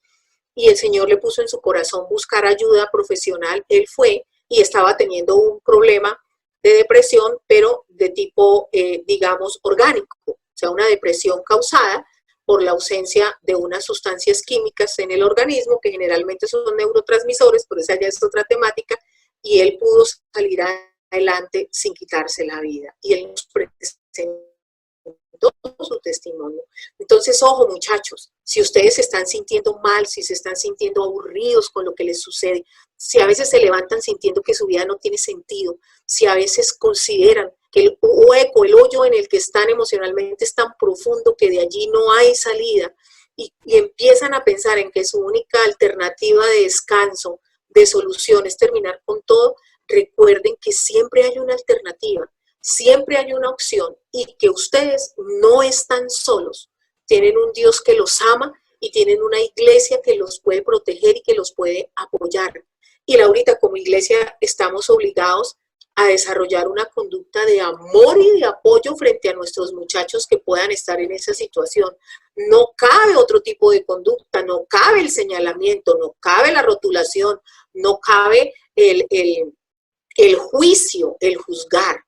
Y el Señor le puso en su corazón buscar ayuda profesional. Él fue y estaba teniendo un problema de depresión, pero de tipo, digamos, orgánico. O sea, una depresión causada por la ausencia de unas sustancias químicas en el organismo, que generalmente son neurotransmisores, pero esa ya es otra temática, y él pudo salir adelante sin quitarse la vida. Y él nos presentó su testimonio. Entonces, ojo muchachos, si ustedes se están sintiendo mal, si se están sintiendo aburridos con lo que les sucede, si a veces se levantan sintiendo que su vida no tiene sentido, si a veces consideran que el hueco, el hoyo en el que están emocionalmente es tan profundo que de allí no hay salida y empiezan a pensar en que su única alternativa de descanso, de solución es terminar con todo, recuerden que siempre hay una alternativa. Siempre hay una opción y que ustedes no están solos. Tienen un Dios que los ama y tienen una iglesia que los puede proteger y que los puede apoyar. Y Laurita, como iglesia estamos obligados a desarrollar una conducta de amor y de apoyo frente a nuestros muchachos que puedan estar en esa situación. No cabe otro tipo de conducta, no cabe el señalamiento, no cabe la rotulación, no cabe el juicio, el juzgar.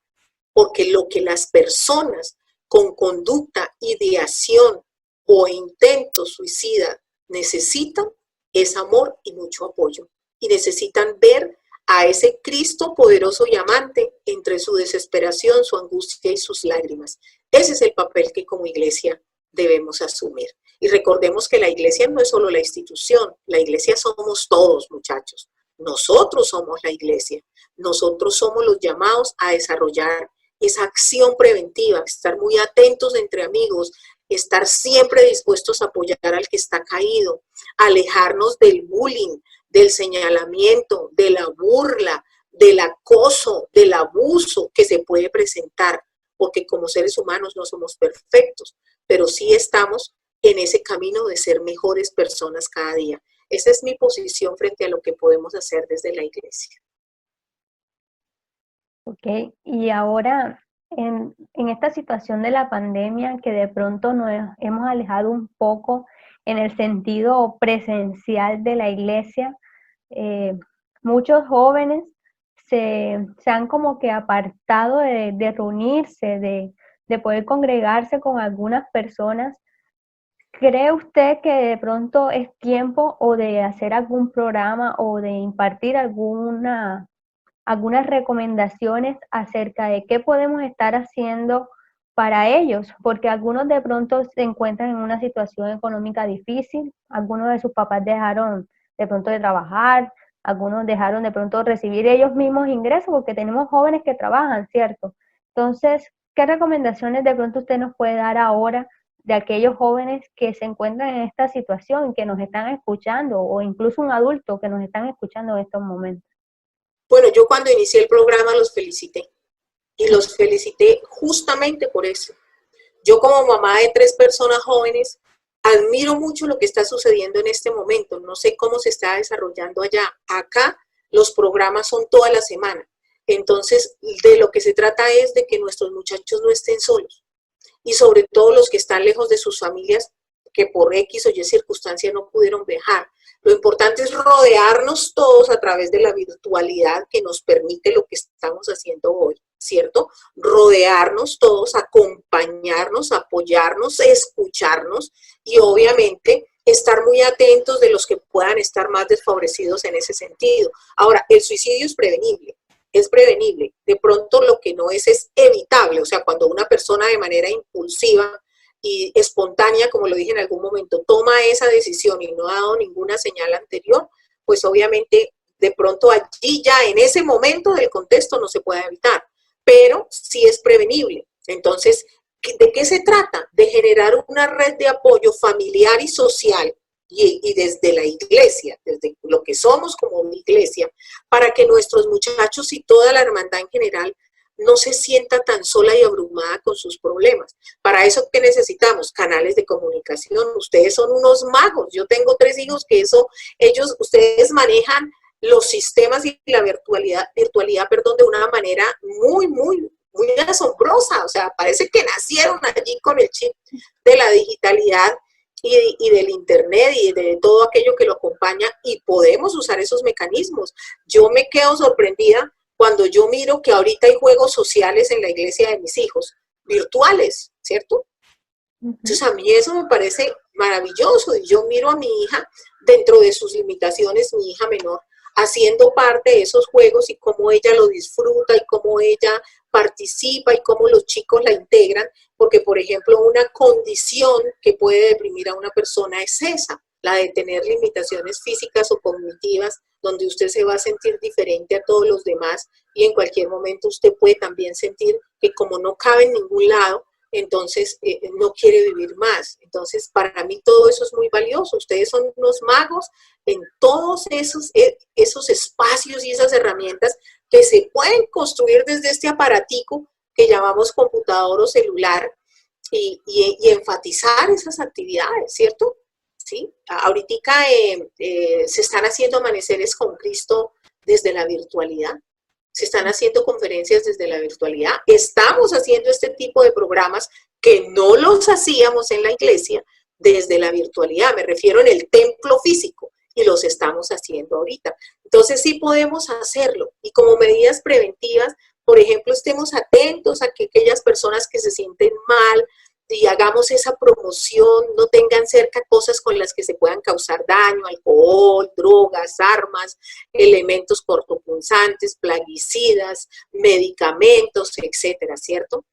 porque lo que las personas con conducta, ideación o intento suicida necesitan es amor y mucho apoyo. Y necesitan ver a ese Cristo poderoso y amante entre su desesperación, su angustia y sus lágrimas. Ese es el papel que como iglesia debemos asumir. Y recordemos que la iglesia no es solo la institución, la iglesia somos todos, muchachos. Nosotros somos la iglesia. Nosotros somos los llamados a desarrollar esa acción preventiva, estar muy atentos entre amigos, estar siempre dispuestos a apoyar al que está caído, alejarnos del bullying, del señalamiento, de la burla, del acoso, del abuso que se puede presentar, porque como seres humanos no somos perfectos, pero sí estamos en ese camino de ser mejores personas cada día. Esa es mi posición frente a lo que podemos hacer desde la iglesia. Ok, y ahora en esta situación de la pandemia que de pronto nos hemos alejado un poco en el sentido presencial de la iglesia, muchos jóvenes se han como que apartado de reunirse, de poder congregarse con algunas personas. ¿Cree usted que de pronto es tiempo o de hacer algún programa o de impartir algunas recomendaciones acerca de qué podemos estar haciendo para ellos? Porque algunos de pronto se encuentran en una situación económica difícil, algunos de sus papás dejaron de pronto de trabajar, algunos dejaron de pronto recibir ellos mismos ingresos, porque tenemos jóvenes que trabajan, ¿cierto? Entonces, ¿qué recomendaciones de pronto usted nos puede dar ahora de aquellos jóvenes que se encuentran en esta situación, que nos están escuchando, o incluso un adulto que nos están escuchando en estos momentos? Bueno, yo cuando inicié el programa los felicité, y los felicité justamente por eso. Yo como mamá de 3 personas jóvenes, admiro mucho lo que está sucediendo en este momento. No sé cómo se está desarrollando allá. Acá los programas son toda la semana. Entonces, de lo que se trata es de que nuestros muchachos no estén solos. Y sobre todo los que están lejos de sus familias, que por X o Y circunstancia no pudieron viajar. Lo importante es rodearnos todos a través de la virtualidad que nos permite lo que estamos haciendo hoy, ¿cierto? Rodearnos todos, acompañarnos, apoyarnos, escucharnos y obviamente estar muy atentos de los que puedan estar más desfavorecidos en ese sentido. Ahora, el suicidio es prevenible. Es prevenible. De pronto lo que no es evitable. O sea, cuando una persona de manera impulsiva y espontánea, como lo dije en algún momento, toma esa decisión y no ha dado ninguna señal anterior, pues obviamente de pronto allí ya en ese momento del contexto no se puede evitar, pero sí es prevenible. Entonces, ¿de qué se trata? De generar una red de apoyo familiar y social y desde la iglesia, desde lo que somos como una iglesia, para que nuestros muchachos y toda la hermandad en general no se sienta tan sola y abrumada con sus problemas. Para eso, ¿qué necesitamos? Canales de comunicación. Ustedes son unos magos. Yo tengo 3 hijos que ustedes manejan los sistemas y la virtualidad, de una manera muy asombrosa. O sea, parece que nacieron allí con el chip de la digitalidad y del internet y de todo aquello que lo acompaña, y podemos usar esos mecanismos. Yo me quedo sorprendida cuando yo miro que ahorita hay juegos sociales en la iglesia de mis hijos, virtuales, ¿cierto? Entonces a mí eso me parece maravilloso, y yo miro a mi hija dentro de sus limitaciones, mi hija menor, haciendo parte de esos juegos y cómo ella lo disfruta y cómo ella participa y cómo los chicos la integran, porque por ejemplo una condición que puede deprimir a una persona es esa, la de tener limitaciones físicas o cognitivas, donde usted se va a sentir diferente a todos los demás y en cualquier momento usted puede también sentir que como no cabe en ningún lado, entonces no quiere vivir más. Entonces, para mí todo eso es muy valioso. Ustedes son unos magos en todos esos espacios y esas herramientas que se pueden construir desde este aparatico que llamamos computador o celular y enfatizar esas actividades, ¿cierto? ¿Sí? Ahorita se están haciendo amaneceres con Cristo desde la virtualidad. Se están haciendo conferencias desde la virtualidad. Estamos haciendo este tipo de programas que no los hacíamos en la iglesia desde la virtualidad. Me refiero en el templo físico y los estamos haciendo ahorita. Entonces sí podemos hacerlo y como medidas preventivas por ejemplo, estemos atentos a que aquellas personas que se sienten mal y hagamos esa promoción, no tengan cerca cosas con las que se puedan causar daño, alcohol, drogas, armas, elementos cortopunzantes, plaguicidas, medicamentos, etcétera, ¿cierto?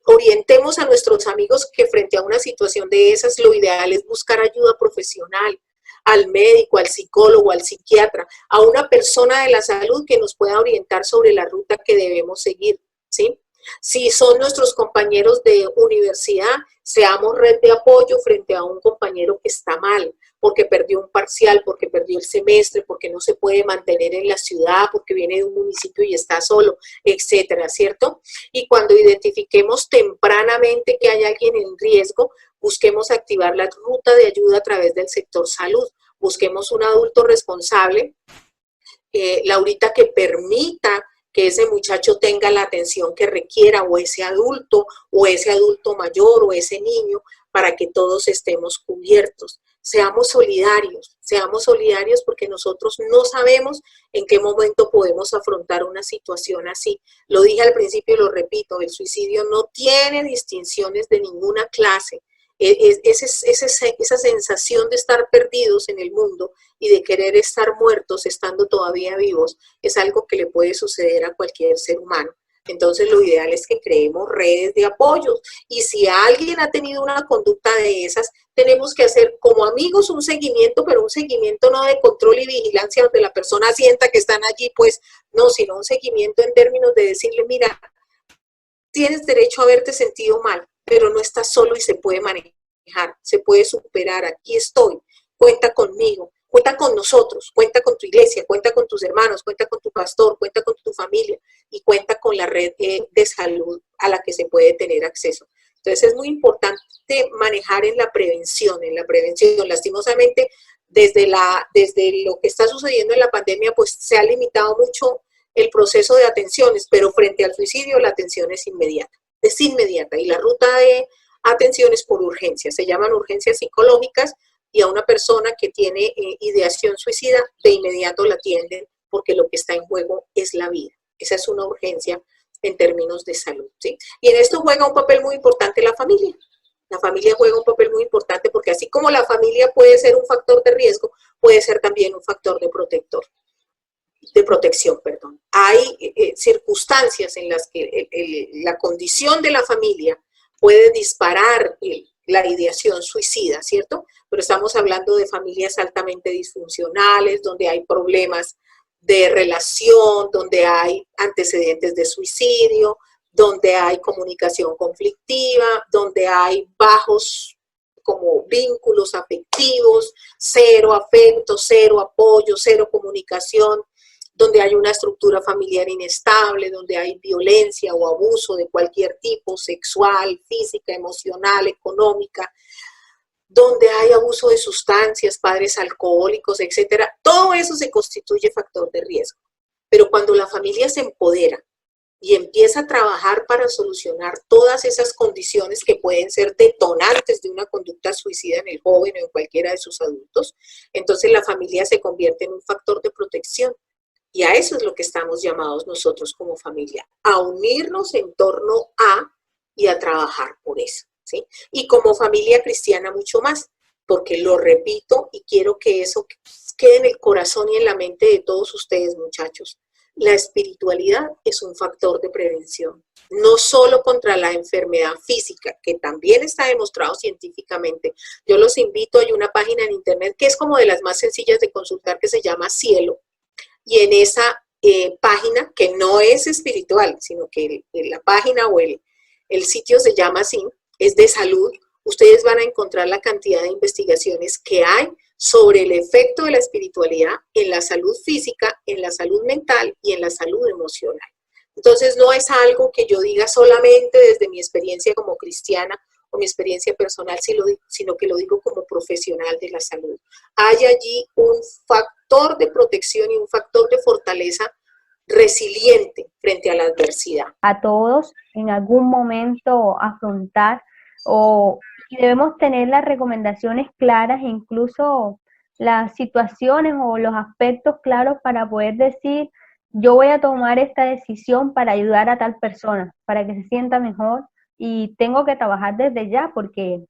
Orientemos a nuestros amigos que frente a una situación de esas, lo ideal es buscar ayuda profesional, al médico, al psicólogo, al psiquiatra, a una persona de la salud que nos pueda orientar sobre la ruta que debemos seguir, ¿sí? Si son nuestros compañeros de universidad, seamos red de apoyo frente a un compañero que está mal, porque perdió un parcial, porque perdió el semestre, porque no se puede mantener en la ciudad, porque viene de un municipio y está solo, etcétera, ¿cierto? Y cuando identifiquemos tempranamente que hay alguien en riesgo, busquemos activar la ruta de ayuda a través del sector salud. Busquemos un adulto responsable, Laurita, que permita que ese muchacho tenga la atención que requiera, o ese adulto mayor, o ese niño, para que todos estemos cubiertos. Seamos solidarios porque nosotros no sabemos en qué momento podemos afrontar una situación así. Lo dije al principio y lo repito, el suicidio no tiene distinciones de ninguna clase. Esa sensación de estar perdidos en el mundo y de querer estar muertos estando todavía vivos es algo que le puede suceder a cualquier ser humano. Entonces lo ideal es que creemos redes de apoyo, y si alguien ha tenido una conducta de esas, tenemos que hacer como amigos un seguimiento, pero un seguimiento no de control y vigilancia donde la persona sienta que están allí, pues no, sino un seguimiento en términos de decirle, mira, tienes derecho a haberte sentido mal, pero no estás solo y se puede manejar, se puede superar, aquí estoy, cuenta conmigo, cuenta con nosotros, cuenta con tu iglesia, cuenta con tus hermanos, cuenta con tu pastor, cuenta con tu familia y cuenta con la red de salud a la que se puede tener acceso. Entonces es muy importante manejar en la prevención. Lastimosamente, desde lo que está sucediendo en la pandemia, pues se ha limitado mucho el proceso de atenciones, pero frente al suicidio la atención es inmediata, y la ruta de atención es por urgencia, se llaman urgencias psicológicas, y a una persona que tiene ideación suicida, de inmediato la atienden porque lo que está en juego es la vida. Esa es una urgencia en términos de salud, ¿sí? Y en esto juega un papel muy importante la familia. La familia juega un papel muy importante porque así como la familia puede ser un factor de riesgo, puede ser también un factor de protección. Hay circunstancias en las que la condición de la familia puede disparar la ideación suicida, ¿cierto? Pero estamos hablando de familias altamente disfuncionales, donde hay problemas de relación, donde hay antecedentes de suicidio, donde hay comunicación conflictiva, donde hay bajos como vínculos afectivos, cero afecto, cero apoyo, cero comunicación, donde hay una estructura familiar inestable, donde hay violencia o abuso de cualquier tipo, sexual, física, emocional, económica, donde hay abuso de sustancias, padres alcohólicos, etcétera. Todo eso se constituye factor de riesgo. Pero cuando la familia se empodera y empieza a trabajar para solucionar todas esas condiciones que pueden ser detonantes de una conducta suicida en el joven o en cualquiera de sus adultos, entonces la familia se convierte en un factor de protección. Y a eso es lo que estamos llamados nosotros como familia, a unirnos en torno a y a trabajar por eso, ¿sí? Y como familia cristiana mucho más, porque lo repito y quiero que eso quede en el corazón y en la mente de todos ustedes, muchachos. La espiritualidad es un factor de prevención, no solo contra la enfermedad física, que también está demostrado científicamente. Yo los invito, hay una página en internet que es como de las más sencillas de consultar, que se llama Cielo. Y en esa página, que no es espiritual, sino que la página o el sitio se llama así, es de salud, ustedes van a encontrar la cantidad de investigaciones que hay sobre el efecto de la espiritualidad en la salud física, en la salud mental y en la salud emocional. Entonces no es algo que yo diga solamente desde mi experiencia como cristiana o mi experiencia personal, sino que lo digo como profesional de la salud. Hay allí un factor de protección y un factor de fortaleza resiliente frente a la adversidad. A todos en algún momento afrontar y debemos tener las recomendaciones claras e incluso las situaciones o los aspectos claros para poder decir yo voy a tomar esta decisión para ayudar a tal persona, para que se sienta mejor y tengo que trabajar desde ya porque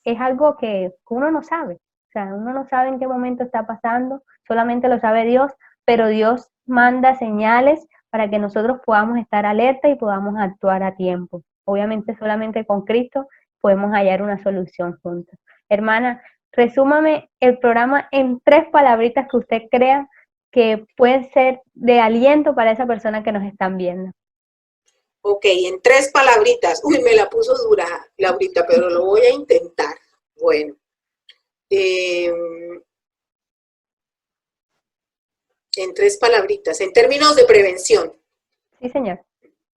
es algo que uno no sabe. O sea, uno no sabe en qué momento está pasando, solamente lo sabe Dios, pero Dios manda señales para que nosotros podamos estar alerta y podamos actuar a tiempo. Obviamente solamente con Cristo podemos hallar una solución juntos. Hermana, resúmame el programa en 3 palabritas que usted crea que pueden ser de aliento para esa persona que nos están viendo. Ok, en 3 palabritas. Uy, me la puso dura, Laurita, pero lo voy a intentar. Bueno, en 3 palabritas, en términos de prevención. Sí, señor.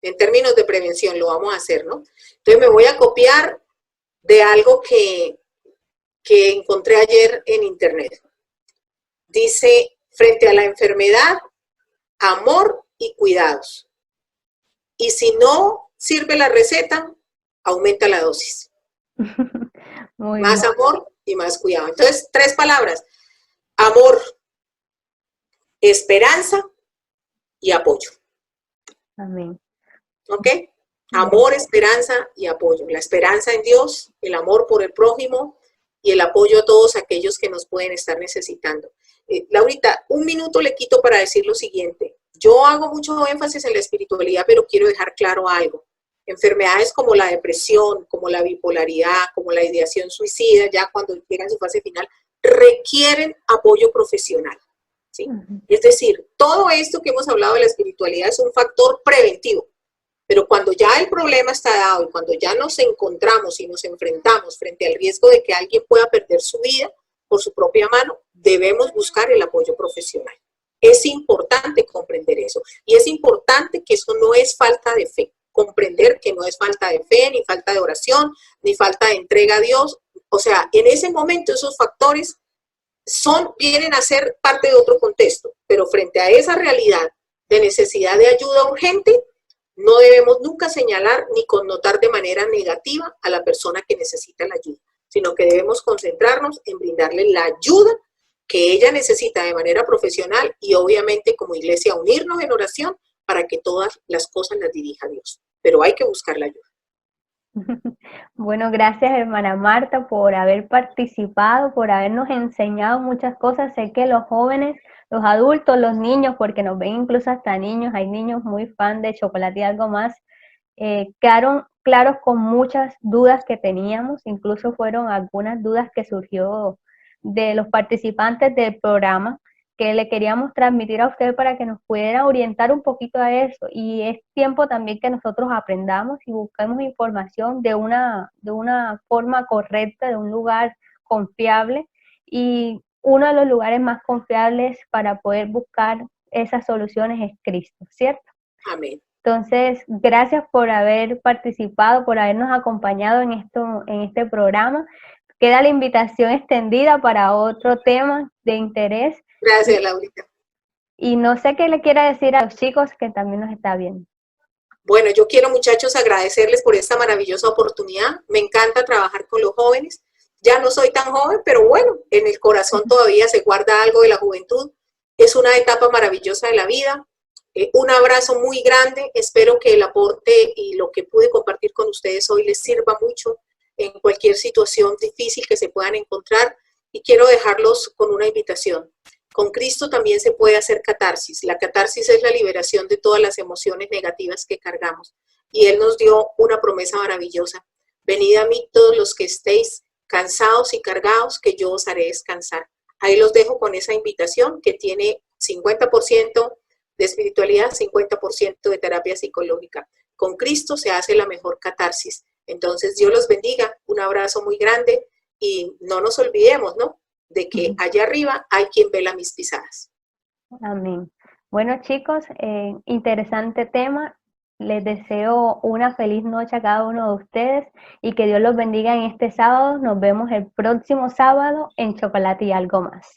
En términos de prevención lo vamos a hacer, ¿no? Entonces me voy a copiar de algo que encontré ayer en internet. Dice, frente a la enfermedad, amor y cuidados. Y si no sirve la receta, aumenta la dosis. Más amor y más cuidado. Entonces, 3 palabras. Amor, esperanza y apoyo. Amén. ¿Ok? Amor, esperanza y apoyo. La esperanza en Dios, el amor por el prójimo y el apoyo a todos aquellos que nos pueden estar necesitando. Laurita, 1 minuto le quito para decir lo siguiente. Yo hago mucho énfasis en la espiritualidad, pero quiero dejar claro algo. Enfermedades como la depresión, como la bipolaridad, como la ideación suicida, ya cuando llegan a su fase final, requieren apoyo profesional, ¿sí? Es decir, todo esto que hemos hablado de la espiritualidad es un factor preventivo. Pero cuando ya el problema está dado y cuando ya nos encontramos y nos enfrentamos frente al riesgo de que alguien pueda perder su vida por su propia mano, debemos buscar el apoyo profesional. Es importante comprender eso. Y es importante que eso no es falta de fe. Comprender que no es falta de fe, ni falta de oración, ni falta de entrega a Dios. O sea, en ese momento esos factores vienen a ser parte de otro contexto. Pero frente a esa realidad de necesidad de ayuda urgente, no debemos nunca señalar ni connotar de manera negativa a la persona que necesita la ayuda, sino que debemos concentrarnos en brindarle la ayuda que ella necesita de manera profesional y obviamente como iglesia unirnos en oración para que todas las cosas las dirija Dios. Pero hay que buscar la ayuda. Bueno, gracias hermana Marta por haber participado, por habernos enseñado muchas cosas. Sé que los jóvenes, los adultos, los niños, porque nos ven incluso hasta niños, hay niños muy fan de Chocolate y Algo Más, quedaron claros con muchas dudas que teníamos, incluso fueron algunas dudas que surgió de los participantes del programa, que le queríamos transmitir a usted para que nos pudiera orientar un poquito a eso. Y es tiempo también que nosotros aprendamos y busquemos información de una forma correcta, de un lugar confiable. Y uno de los lugares más confiables para poder buscar esas soluciones es Cristo, ¿cierto? Amén. Entonces, gracias por haber participado, por habernos acompañado en este programa. Queda la invitación extendida para otro tema de interés. Gracias, Laurita. Y no sé qué le quiera decir a los chicos que también nos está viendo. Bueno, yo quiero, muchachos, agradecerles por esta maravillosa oportunidad. Me encanta trabajar con los jóvenes. Ya no soy tan joven, pero bueno, en el corazón todavía se guarda algo de la juventud. Es una etapa maravillosa de la vida. Un abrazo muy grande. Espero que el aporte y lo que pude compartir con ustedes hoy les sirva mucho en cualquier situación difícil que se puedan encontrar. Y quiero dejarlos con una invitación. Con Cristo también se puede hacer catarsis. La catarsis es la liberación de todas las emociones negativas que cargamos. Y Él nos dio una promesa maravillosa. Venid a mí todos los que estéis cansados y cargados, que yo os haré descansar. Ahí los dejo con esa invitación que tiene 50% de espiritualidad, 50% de terapia psicológica. Con Cristo se hace la mejor catarsis. Entonces, Dios los bendiga. Un abrazo muy grande y no nos olvidemos, ¿no?, de que allá arriba hay quien vela mis pisadas. Amén. Bueno, chicos, interesante tema. Les deseo una feliz noche a cada uno de ustedes y que Dios los bendiga en este sábado. Nos vemos el próximo sábado en Chocolate y Algo Más.